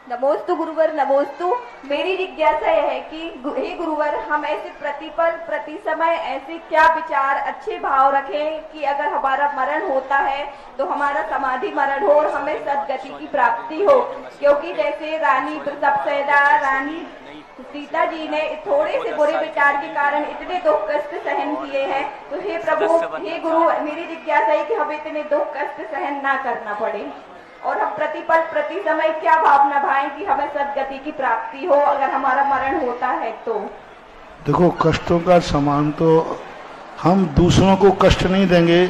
नमोस्तु गुरुवर, नमोस्तु। मेरी जिज्ञासा यह है कि हे गुरुवर, हम ऐसे प्रतिपल प्रति समय ऐसे क्या विचार, अच्छे भाव रखें कि अगर हमारा मरण होता है तो हमारा समाधि मरण हो और हमें सदगति की प्राप्ति हो। क्योंकि जैसे रानी सप्तैदा, रानी सीता जी ने थोड़े से बुरे विचार के कारण इतने दुख कष्ट सहन किए हैं। तो हे प्रभु, हे गुरु, मेरी जिज्ञासा है कि हमें इतने दुख कष्ट सहन ना करना पड़े और हम प्रतिपल प्रति समय क्या भावना भाएं कि हमें सदगति की प्राप्ति हो अगर हमारा मरण होता है तो। देखो, कष्टों का समान तो हम दूसरों को कष्ट नहीं देंगे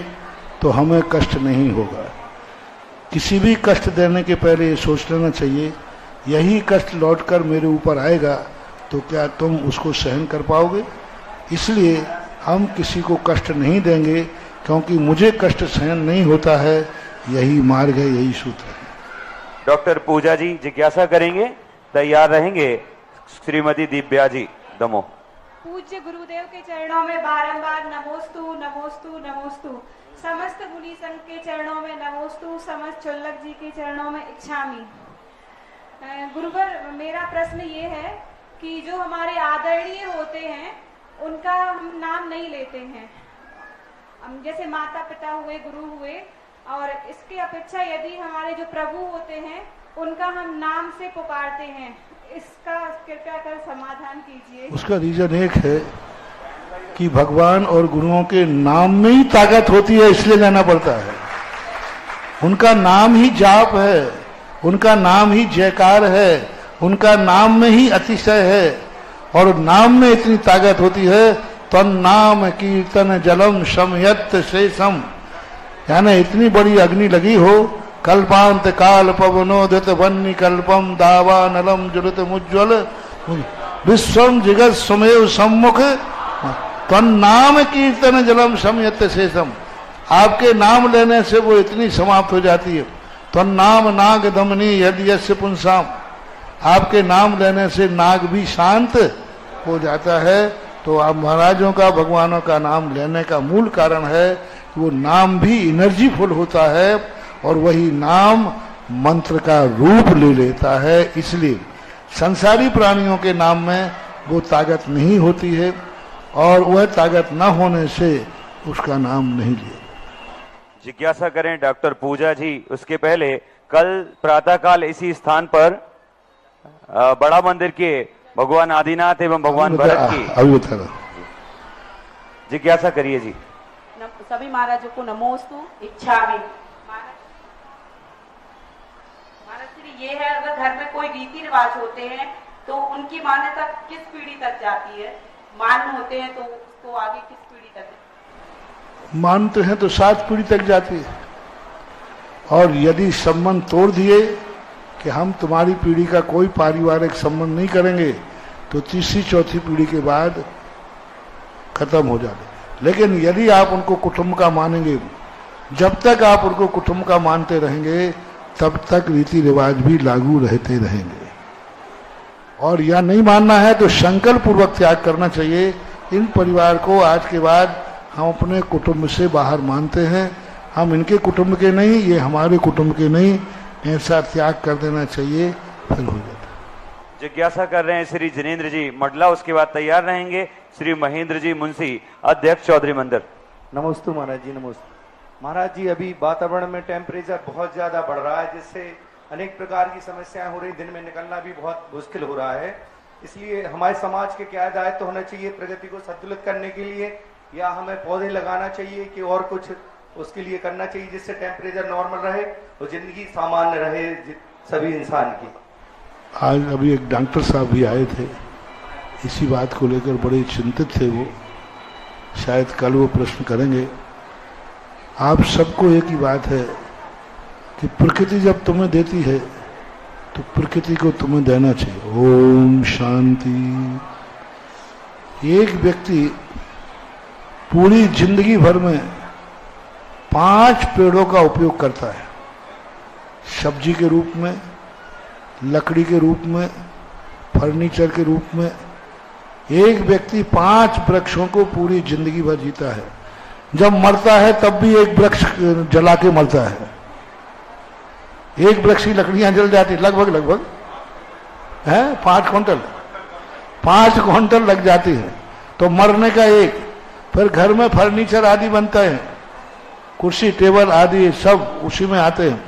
तो हमें कष्ट नहीं होगा। किसी भी कष्ट देने के पहले ये सोच लेना चाहिए, यही कष्ट लौटकर मेरे ऊपर आएगा तो क्या तुम उसको सहन कर पाओगे? इसलिए हम किसी को कष्ट नहीं देंगे, क्योंकि मुझे कष्ट सहन नहीं होता है। यही मार्ग है, यही सूत्र है। डॉक्टर पूजा जी जिज्ञासा करेंगे, तैयार रहेंगे श्रीमती दिव्या जी दमोह। पूज्य गुरुदेव के चरणों में बारंबार नमोस्तु नमोस्तु नमोस्तु। समस्त मुनि संघ के चरणों में नमोस्तु, समस्त चुल्लक जी के चरणों में इच्छामी। गुरुवर, मेरा प्रश्न ये है कि जो हमारे आदरणीय होते हैं उनका हम नाम नहीं लेते हैं। हम जैसे माता पिता हुए, गुरु हुए, और इसकी अपेक्षा यदि हमारे जो प्रभु होते हैं उनका हम नाम से पुकारते हैं, इसका कृपया कर समाधान कीजिए। उसका रीजन एक है कि भगवान और गुरुओं के नाम में ही ताकत होती है, इसलिए लेना पड़ता है। उनका नाम ही जाप है, उनका नाम ही जयकार है, उनका नाम में ही अतिशय है। और नाम में इतनी ताकत होती है, तन नाम कीर्तन जलम शमयत शेषम, यानी इतनी बड़ी अग्नि लगी हो, कल्पांत काल पवनोदित वन्य कल्पम दावा नलम ज्वलित मुज्ज्वल विश्वम जगत सुमेव सम्मुख तन नाम कीर्तन जलम शमयत शेषम। आपके नाम लेने से वो इतनी समाप्त हो जाती है। तन नाम नाग दमनी यदि यस्य पुंसाम, आपके नाम लेने से नाग भी शांत हो जाता है। तो आप महाराजों का, भगवानों का नाम लेने का मूल कारण है कि वो नाम भी एनर्जीफुल होता है और वही नाम मंत्र का रूप ले लेता है। इसलिए संसारी प्राणियों के नाम में वो ताकत नहीं होती है और वह ताकत न होने से उसका नाम नहीं लिया। जिज्ञासा करें डॉक्टर पूजा जी। उसके पहले कल प्रातःकाल इसी स्थान पर बड़ा मंदिर के भगवान आदिनाथ एवं भगवान भरत की अभी बता रहा। जिज्ञासा करिए जी। सभी महाराजों को नमोस्तु इच्छामि। महाराज श्री ये है, अगर घर में कोई रीति रिवाज होते हैं तो उनकी मान्यता किस पीढ़ी तक जाती है? मान होते हैं तो उसको आगे किस पीढ़ी तक? मानते हैं तो 7 पीढ़ी तक जाती है, और यदि संबंध तोड़ दिए कि हम तुम्हारी पीढ़ी का कोई पारिवारिक संबंध नहीं करेंगे तो तीसरी चौथी पीढ़ी के बाद खत्म हो जाते। लेकिन यदि आप उनको कुटुंब का मानेंगे, जब तक आप उनको कुटुंब का मानते रहेंगे तब तक रीति रिवाज भी लागू रहते रहेंगे। और यह नहीं मानना है तो संकल्प पूर्वक त्याग करना चाहिए। इन परिवार को आज के बाद हम अपने कुटुंब से बाहर मानते हैं, हम इनके कुटुंब के नहीं, ये हमारे कुटुंब के नहीं, ऐसा त्याग कर देना चाहिए, फिर हो जाता। जिज्ञासा कर रहे हैं श्री जिनेन्द्र जी मडला, उसके बाद तैयार रहेंगे श्री महेंद्र जी मुंशी, अध्यक्ष चौधरी मंदिर। नमोस्तु महाराज जी, नमोस्तु महाराज जी। अभी वातावरण में टेम्परेचर बहुत ज्यादा बढ़ रहा है, जिससे अनेक प्रकार की समस्याएं हो रही, दिन में निकलना भी बहुत मुश्किल हो रहा है। इसलिए हमारे समाज के क्या दायित्व होना चाहिए प्रगति को संतुलित करने के लिए, या हमें पौधे लगाना चाहिए कि और कुछ उसके लिए करना चाहिए जिससे टेम्परेचर नॉर्मल रहे और जिंदगी सामान्य रहे सभी इंसान की? आज अभी एक डॉक्टर साहब भी आए थे, इसी बात को लेकर बड़े चिंतित थे वो, शायद कल वो प्रश्न करेंगे। आप सबको एक ही बात है कि प्रकृति जब तुम्हें देती है तो प्रकृति को तुम्हें देना चाहिए। ओम शांति। एक व्यक्ति पूरी जिंदगी भर में 5 पेड़ों का उपयोग करता है, सब्जी के रूप में, लकड़ी के रूप में, फर्नीचर के रूप में। एक व्यक्ति 5 वृक्षों को पूरी जिंदगी भर जीता है, जब मरता है तब भी एक वृक्ष जला के मरता है। एक वृक्ष की लकड़ियां जल जाती लगभग है 5 क्विंटल लग जाती है, तो मरने का एक। फिर घर में फर्नीचर आदि बनता है, कुर्सी टेबल आदि सब उसी में आते हैं,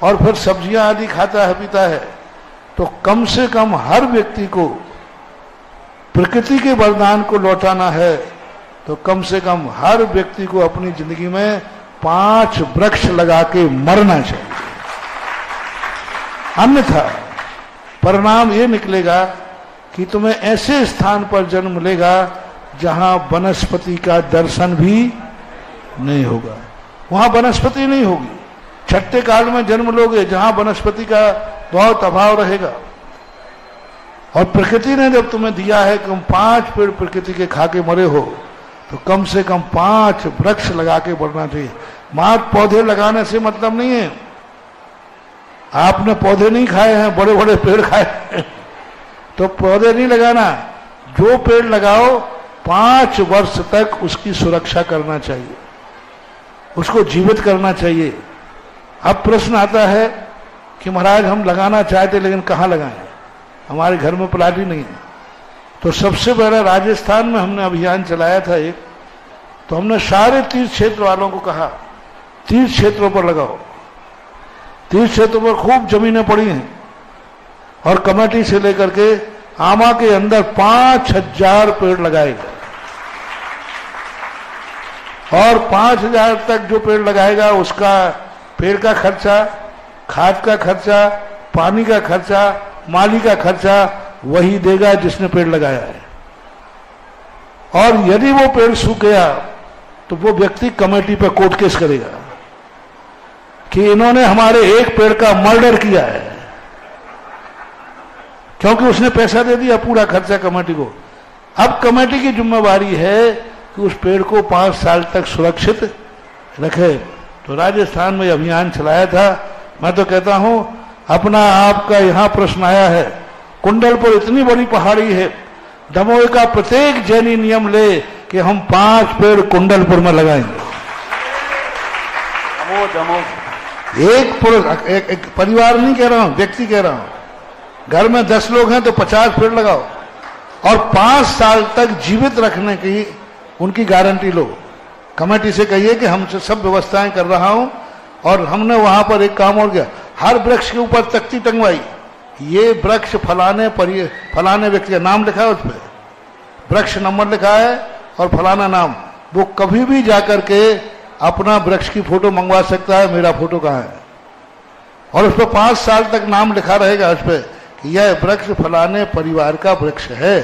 और फिर सब्जियां आदि खाता है पीता है। तो कम से कम हर व्यक्ति को प्रकृति के वरदान को लौटाना है, तो कम से कम हर व्यक्ति को अपनी जिंदगी में 5 वृक्ष लगा के मरना चाहिए। अन्यथा परिणाम ये निकलेगा कि तुम्हें ऐसे स्थान पर जन्म मिलेगा जहां वनस्पति का दर्शन भी नहीं होगा। वहां वनस्पति नहीं होगी। छठे काल में जन्म लोगे जहां वनस्पति का बहुत अभाव रहेगा। और प्रकृति ने जब तुम्हें दिया है कि तुम 5 पेड़ प्रकृति के खा के मरे हो, तो कम से कम 5 वृक्ष लगा के बढ़ना चाहिए। मात्र पौधे लगाने से मतलब नहीं है। आपने पौधे नहीं खाए हैं, बड़े बड़े पेड़ खाए हैं, तो पौधे नहीं लगाना। जो पेड़ लगाओ 5 वर्ष तक उसकी सुरक्षा करना चाहिए, उसको जीवित करना चाहिए। अब प्रश्न आता है कि महाराज हम लगाना चाहते लेकिन कहाँ लगाएं, हमारे घर में प्लाट ही नहीं है। तो सबसे पहले राजस्थान में हमने अभियान चलाया था एक, तो हमने सारे तीर्थ क्षेत्र वालों को कहा तीर्थ क्षेत्रों पर लगाओ। तीर्थ क्षेत्रों पर खूब जमीनें पड़ी हैं, और कमेटी से लेकर के आमा के अंदर 5000 पेड़ लगाए गए, और 5000 तक जो पेड़ लगाएगा उसका पेड़ का खर्चा, खाद का खर्चा, पानी का खर्चा, माली का खर्चा वही देगा जिसने पेड़ लगाया है। और यदि वो पेड़ सूख गया तो वो व्यक्ति कमेटी पर कोर्ट केस करेगा कि इन्होंने हमारे एक पेड़ का मर्डर किया है, क्योंकि उसने पैसा दे दिया पूरा खर्चा कमेटी को। अब कमेटी की जिम्मेवारी है कि उस पेड़ को 5 साल तक सुरक्षित रखे। तो राजस्थान में अभियान चलाया था। मैं तो कहता हूं अपना आपका यहां प्रश्न आया है, कुंडलपुर इतनी बड़ी पहाड़ी है, दमोह का प्रत्येक जैनी नियम ले कि हम 5 पेड़ कुंडलपुर में लगाएंगे। एक परिवार नहीं कह रहा हूं, व्यक्ति कह रहा हूं। घर में 10 लोग हैं तो 50 पेड़ लगाओ, और 5 साल तक जीवित रखने की उनकी गारंटी लो। कमेटी से कहिए कि हमसे सब व्यवस्थाएं कर रहा हूं। और हमने वहां पर एक काम और किया, हर वृक्ष के ऊपर तख्ती टंगवाई, ये वृक्ष फलाने व्यक्ति का नाम लिखा है, उस पर वृक्ष नंबर लिखा है और फलाना नाम। वो कभी भी जाकर के अपना वृक्ष की फोटो मंगवा सकता है, मेरा फोटो कहाँ है, और उस पर 5 साल तक नाम लिखा रहेगा उस पर कि यह वृक्ष फलाने परिवार का वृक्ष है।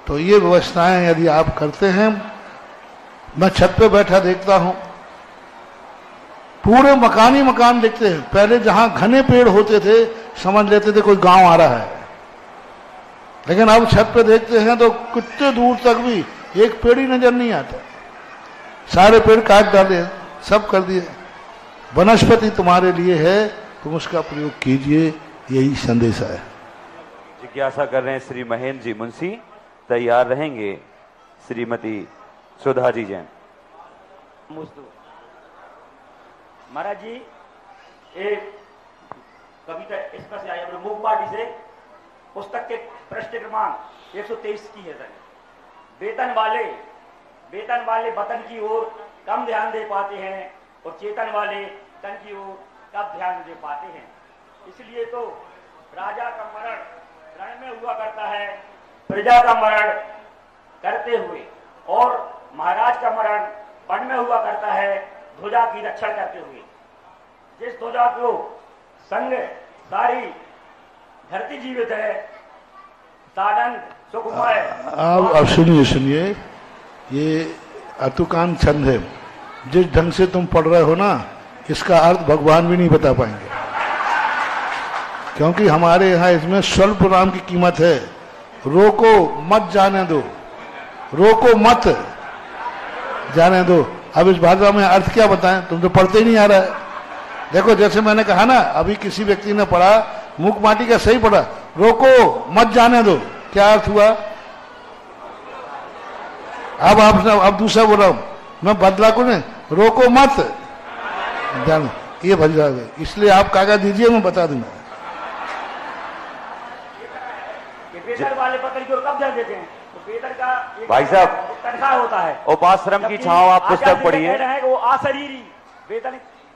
तो ये व्यवस्थाएं यदि आप करते हैं, मैं छत पे बैठा देखता हूं, पूरे मकान ही मकान दिखते हैं। पहले जहां घने पेड़ होते थे समझ लेते थे कोई गांव आ रहा है, लेकिन अब छत पे देखते हैं तो कितने दूर तक भी एक पेड़ ही नजर नहीं आता। सारे पेड़ काट डाले, सब कर दिए। वनस्पति तुम्हारे लिए है, तुम उसका प्रयोग कीजिए, यही संदेश है। जिज्ञासा कर रहे हैं श्री महेंद्र जी मुंशी, तैयार रहेंगे श्रीमती सुधा जी जैन। महाराज जी, एक कविता इसमें से आई अपने मूक पार्टी से, पुस्तक के पृष्ठ क्रमांक 123 की है सर। वेतन वाले वतन की ओर कम ध्यान दे पाते हैं और चेतन वाले तन की ओर कब ध्यान दे पाते हैं। इसलिए तो राजा का मरण रण में हुआ करता है प्रजा का मरण करते हुए, और महाराज का मरण वन में हुआ करता है ध्वजा की रक्षा करते हुए। जिस ध्वजा को संग सारी धरती जीवित है, सानंद सुखमय। अब सुनिए, ये अतुकान छंद है। जिस ढंग से तुम पढ़ रहे हो ना, इसका अर्थ भगवान भी नहीं बता पाएंगे, क्योंकि हमारे यहाँ इसमें स्वल्प राम की कीमत है। रोको मत जाने दो, रोको मत जाने दो। अब इस भाषा में अर्थ क्या बताएं, तुम तो पढ़ते ही नहीं आ रहा है। देखो, जैसे मैंने कहा ना, अभी किसी व्यक्ति ने पढ़ा, मूक माटी का सही पढ़ा, रोको मत जाने दो, क्या अर्थ हुआ? अब दूसरा बोल रहा हूं मैं, बदला को नहीं, रोको मत जानो, ये भजरा है। इसलिए आप कागज दीजिए, मैं बता दूंगा। वेतन वाले पत्र की ओर कब ध्यान देते हैं? तो वेतन का भाई साहब तनख्वाह होता है। उपाश्रम की छांव आप पुस्तक पढ़िए। कह रहे हैं कि वो अशरीरी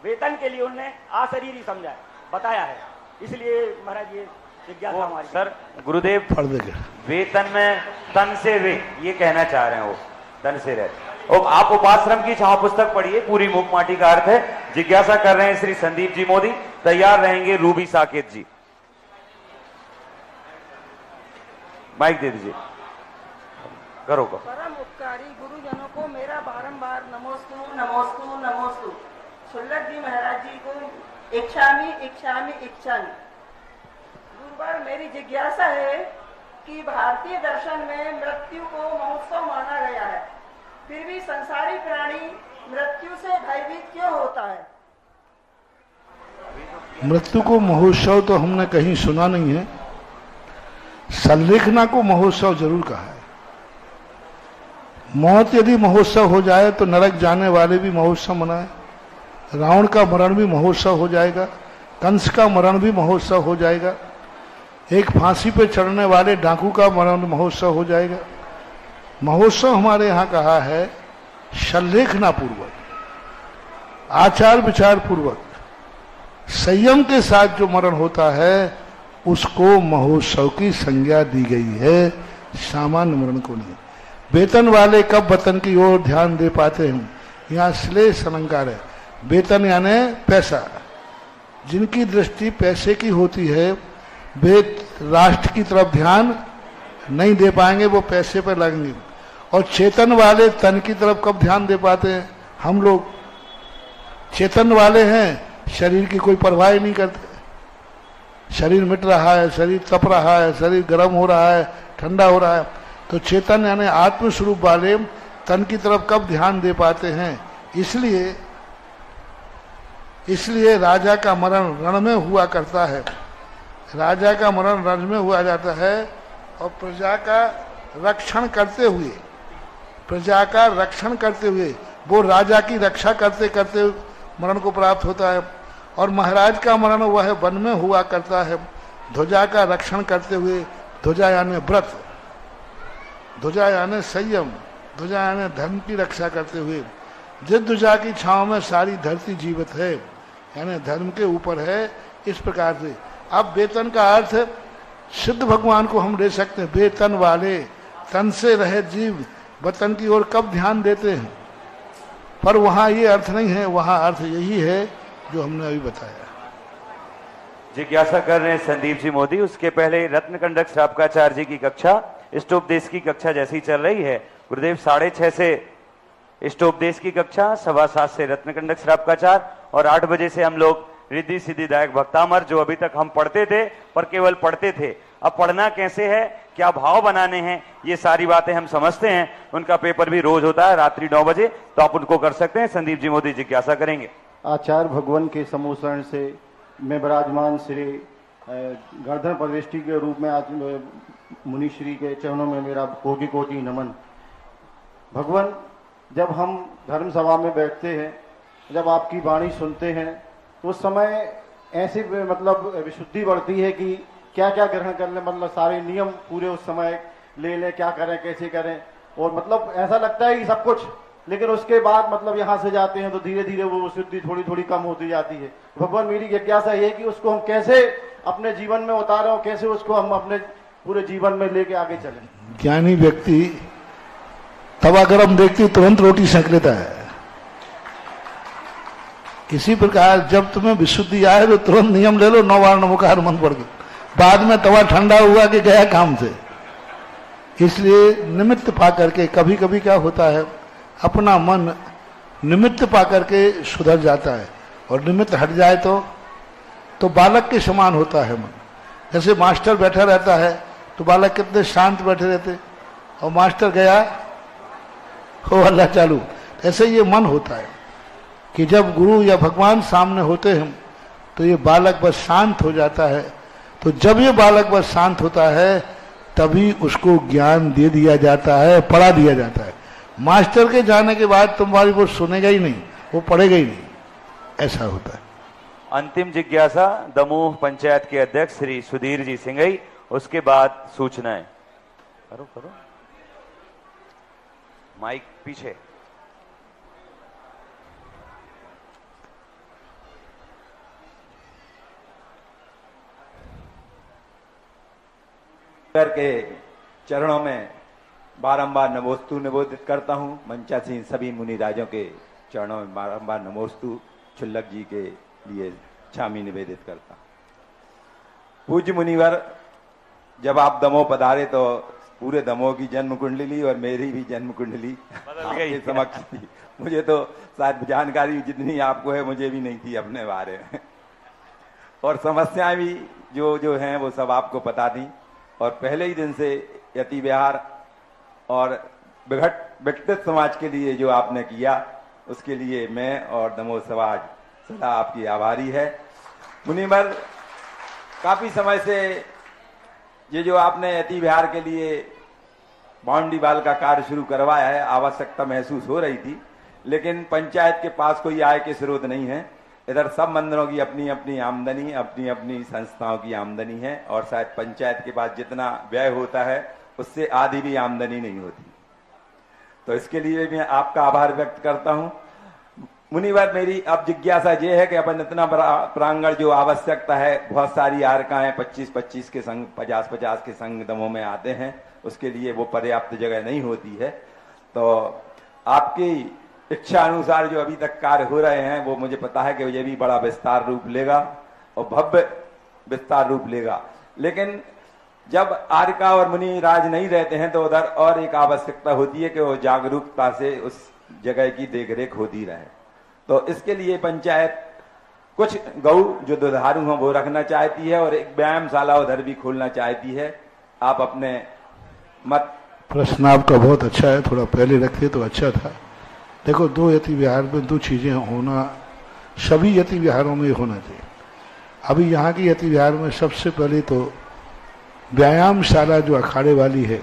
वेतन के लिए उन्होंने अशरीरी समझा है, बताया है। इसलिए महाराज ये जिज्ञासा हमारी। सर गुरुदेव पढ़ देगा, वेतन में तन से वे, ये कहना चाह रहे हैं, वो तन से रहे। और आप उपाश्रम की छांव पुस्तक पढ़िए, पूरी मूक माटी का अर्थ है। जिज्ञासा कर रहे हैं श्री संदीप जी मोदी, तैयार रहेंगे रूबी साकेत जी। माइक दे दीजिए, करो। परम उपकारी गुरुजनों को मेरा बारंबार नमोस्तु नमोस्तु नमोस्तु। सुल्लभ जी महाराज जी को इच्छामी इच्छामी इच्छामी। गुरुवार मेरी जिज्ञासा है कि भारतीय दर्शन में मृत्यु को महोत्सव माना गया है, फिर भी संसारी प्राणी मृत्यु से भयभीत क्यों होता है? मृत्यु को महोत्सव तो हमने कहीं सुना नहीं है। संलेखना को महोत्सव जरूर कहा है। मौत यदि महोत्सव हो जाए तो नरक जाने वाले भी महोत्सव मनाए, रावण का मरण भी महोत्सव हो जाएगा, कंस का मरण भी महोत्सव हो जाएगा, एक फांसी पे चढ़ने वाले डाकू का मरण महोत्सव हो जाएगा। महोत्सव हमारे यहाँ कहा है संलेखना पूर्वक, आचार विचार पूर्वक, संयम के साथ जो मरण होता है उसको महोत्सव की संज्ञा दी गई है, सामान्य मरण को नहीं। वेतन वाले कब वतन की ओर ध्यान दे पाते हैं, यहाँ श्लेष अलंकार है। वेतन यानी पैसा, जिनकी दृष्टि पैसे की होती है वे राष्ट्र की तरफ ध्यान नहीं दे पाएंगे, वो पैसे पर लगेंगे। और चेतन वाले तन की तरफ कब ध्यान दे पाते हैं? हम लोग चेतन वाले हैं, शरीर की कोई परवाह ही नहीं करते। शरीर मिट रहा है, शरीर तप रहा है, शरीर गर्म हो रहा है, ठंडा हो रहा है, तो चेतन यानी आत्म स्वरूप वाले तन की तरफ कब ध्यान दे पाते हैं? इसलिए राजा का मरण रण में हुआ करता है, राजा का मरण रण में हुआ जाता है, और प्रजा का रक्षण करते हुए वो राजा की रक्षा करते करते मरण को प्राप्त होता है। और महाराज का मरण वह वन में हुआ करता है, ध्वजा का रक्षण करते हुए। ध्वजा यानी व्रत, ध्वजा यानी संयम, ध्वजा यानी धर्म की रक्षा करते हुए। जिस ध्वजा की छांव में सारी धरती जीवित है, यानी धर्म के ऊपर है, इस प्रकार से। अब वेतन का अर्थ सिद्ध भगवान को हम ले सकते हैं। वेतन वाले, तन से रहे जीव वतन की ओर कब ध्यान देते हैं? पर वहाँ ये अर्थ नहीं है, वहाँ अर्थ यही है जो हमने अभी बताया। जिज्ञासा कर रहे हैं संदीप जी मोदी। उसके पहले रत्नकंडक श्रावकाचार्य जी की कक्षा इष्टोपदेश की कक्षा जैसी चल रही है, गुरुदेव 6:30 से इष्टोपदेश की कक्षा, 7:15 से रत्नकंडक श्रावकाचार्य और 8 बजे से हम लोग रिद्धि सिद्धिदायक भक्तामर, जो अभी तक हम पढ़ते थे पर केवल पढ़ते थे, अब पढ़ना कैसे है, क्या भाव बनाने हैं, ये सारी बातें हम समझते हैं। उनका पेपर भी रोज होता है रात्रि 9 बजे, तो आप उनको कर सकते हैं। संदीप जी मोदी जिज्ञासा करेंगे। आचार्य भगवान के समूसरण से मैं विराजमान श्री गर्दन परिवेष्टि के रूप में आज मुनि श्री के चरणों में मेरा कोटि कोटि नमन। भगवान, जब हम धर्म सभा में बैठते हैं, जब आपकी वाणी सुनते हैं, तो उस समय ऐसी मतलब विशुद्धि बढ़ती है कि क्या क्या ग्रहण कर लें, मतलब सारे नियम पूरे उस समय ले लें, क्या करें कैसे करें, और मतलब ऐसा लगता है कि सब कुछ, लेकिन उसके बाद मतलब यहाँ से जाते हैं तो धीरे धीरे वो विशुद्धि थोड़ी थोड़ी कम होती जाती है। भगवान, मेरी जिज्ञासा है कि उसको हम कैसे अपने जीवन में उतारें और कैसे उसको हम अपने पूरे जीवन में लेके आगे चलें। ज्ञानी व्यक्ति तवा गरम देखती तुरंत रोटी सेंक लेता है। इसी प्रकार जब तुम्हें विशुद्धि आए तो तुरंत नियम ले लो, 9 बार नमोकार मन पड़ गया, बाद में तवा ठंडा हुआ कि गया काम से। इसलिए निमित्त पा करके, कभी कभी क्या होता है, अपना मन निमित्त पा करके सुधर जाता है, और निमित्त हट जाए तो बालक के समान होता है मन। जैसे मास्टर बैठा रहता है तो बालक कितने शांत बैठे रहते, और मास्टर गया हो अल्लाह चालू। ऐसे ये मन होता है कि जब गुरु या भगवान सामने होते हैं तो ये बालक बस शांत हो जाता है। तो जब ये बालक बस शांत होता है तभी उसको ज्ञान दे दिया जाता है, पढ़ा दिया जाता है। मास्टर के जाने के बाद तुम्हारी वो सुनेगा ही नहीं, वो पढ़ेगा ही नहीं, ऐसा होता है। अंतिम जिज्ञासा दमोह पंचायत के अध्यक्ष श्री सुधीर जी सिंघई, उसके बाद सूचनाएं। करो करो, माइक पीछे। के चरणों में बारंबार नमोस्तु निवेदित करता हूं। मंचासीन सभी मुनि राजों के चरणों में बारंबार नमोस्तु छुल्लक जी के लिए छामी निवेदित करता हूं। पूज्य मुनिवर, जब आप दमोह पधारे तो पूरे दमोह की जन्म कुंडली और मेरी भी जन्म कुंडली आपके समक्ष थी। मुझे तो शायद जानकारी जितनी आपको है मुझे भी नहीं थी अपने बारे में, और समस्याएं भी जो हैं वो सब आपको पता थी। और पहले ही दिन से यति विहार और विघटित समाज के लिए जो आपने किया, उसके लिए मैं और दमोह समाज सदा आपकी आभारी है। मुनिवर, काफी समय से ये जो आपने यति विहार के लिए बाउंड्री वाल का कार्य शुरू करवाया है, आवश्यकता महसूस हो रही थी, लेकिन पंचायत के पास कोई आय के स्रोत नहीं है। इधर सब मंदिरों की अपनी अपनी आमदनी, अपनी अपनी संस्थाओं की आमदनी है, और शायद पंचायत के पास जितना व्यय होता है उससे आधी भी आमदनी नहीं होती। तो इसके लिए मैं आपका आभार व्यक्त करता हूं। मुनिवर, मेरी अब जिज्ञासा ये है कि अपन इतना बड़ा प्रांगण, जो आवश्यकता है, बहुत सारी आरकाएं 25-25 के संग, 50-50 के संग दमों में आते हैं, उसके लिए वो पर्याप्त जगह नहीं होती है। तो आपकी इच्छा अनुसार जो अभी तक कार्य हो रहे हैं, वो मुझे पता है कि ये भी बड़ा विस्तार रूप लेगा और भव्य विस्तार रूप लेगा। लेकिन जब आर्का और मुनि राज नहीं रहते हैं तो उधर और एक आवश्यकता होती है कि वो जागरूकता से उस जगह की देखरेख होती रहे। तो इसके लिए पंचायत कुछ गऊ जो दुधारू हैं वो रखना चाहती है, और एक व्यायामशाला उधर भी खोलना चाहती है। आप अपने मत। प्रश्न आपका बहुत अच्छा है, थोड़ा पहले रखते तो अच्छा था। देखो, 2 यति विहार में 2 चीजें होना सभी यति विहारों में होना चाहिए। अभी यहाँ की यति विहार में सबसे पहले तो व्यायामशाला जो अखाड़े वाली है,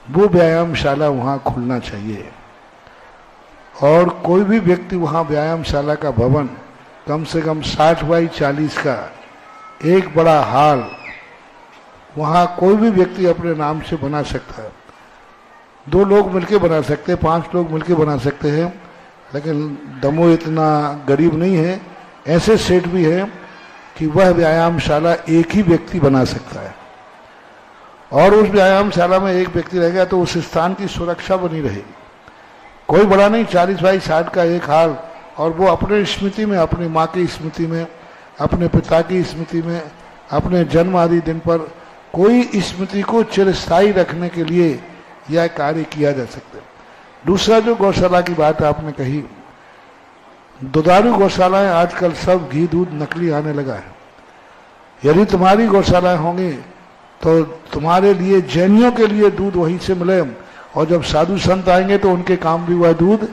वो व्यायामशाला वहाँ खुलना चाहिए, और कोई भी व्यक्ति वहाँ व्यायामशाला का भवन कम से कम 60 बाई 40 का एक बड़ा हॉल वहाँ कोई भी व्यक्ति अपने नाम से बना सकता है। 2 लोग मिलके बना सकते हैं, 5 लोग मिलके बना सकते हैं, लेकिन दमोह इतना गरीब नहीं है। ऐसे सेठ भी है कि वह व्यायामशाला एक ही व्यक्ति बना सकता है, और उस व्यायामशाला में एक व्यक्ति रहेगा तो उस स्थान की सुरक्षा बनी रहेगी। कोई बड़ा नहीं, 40 बाई 60 का एक हाल, और वो अपने स्मृति में, अपनी माँ की स्मृति में, अपने पिता की स्मृति में, अपने जन्म आदि दिन पर कोई स्मृति को चिरस्थायी रखने के लिए यह कार्य किया जा सकता है। दूसरा जो गौशाला की बात आपने कही, दुधारू गौशालाएं आजकल सब घी दूध नकली आने लगा है। यदि तुम्हारी गौशालाएं होंगी तो तुम्हारे लिए, जैनियों के लिए दूध वहीं से मिले, और जब साधु संत आएंगे तो उनके काम भी हुआ दूध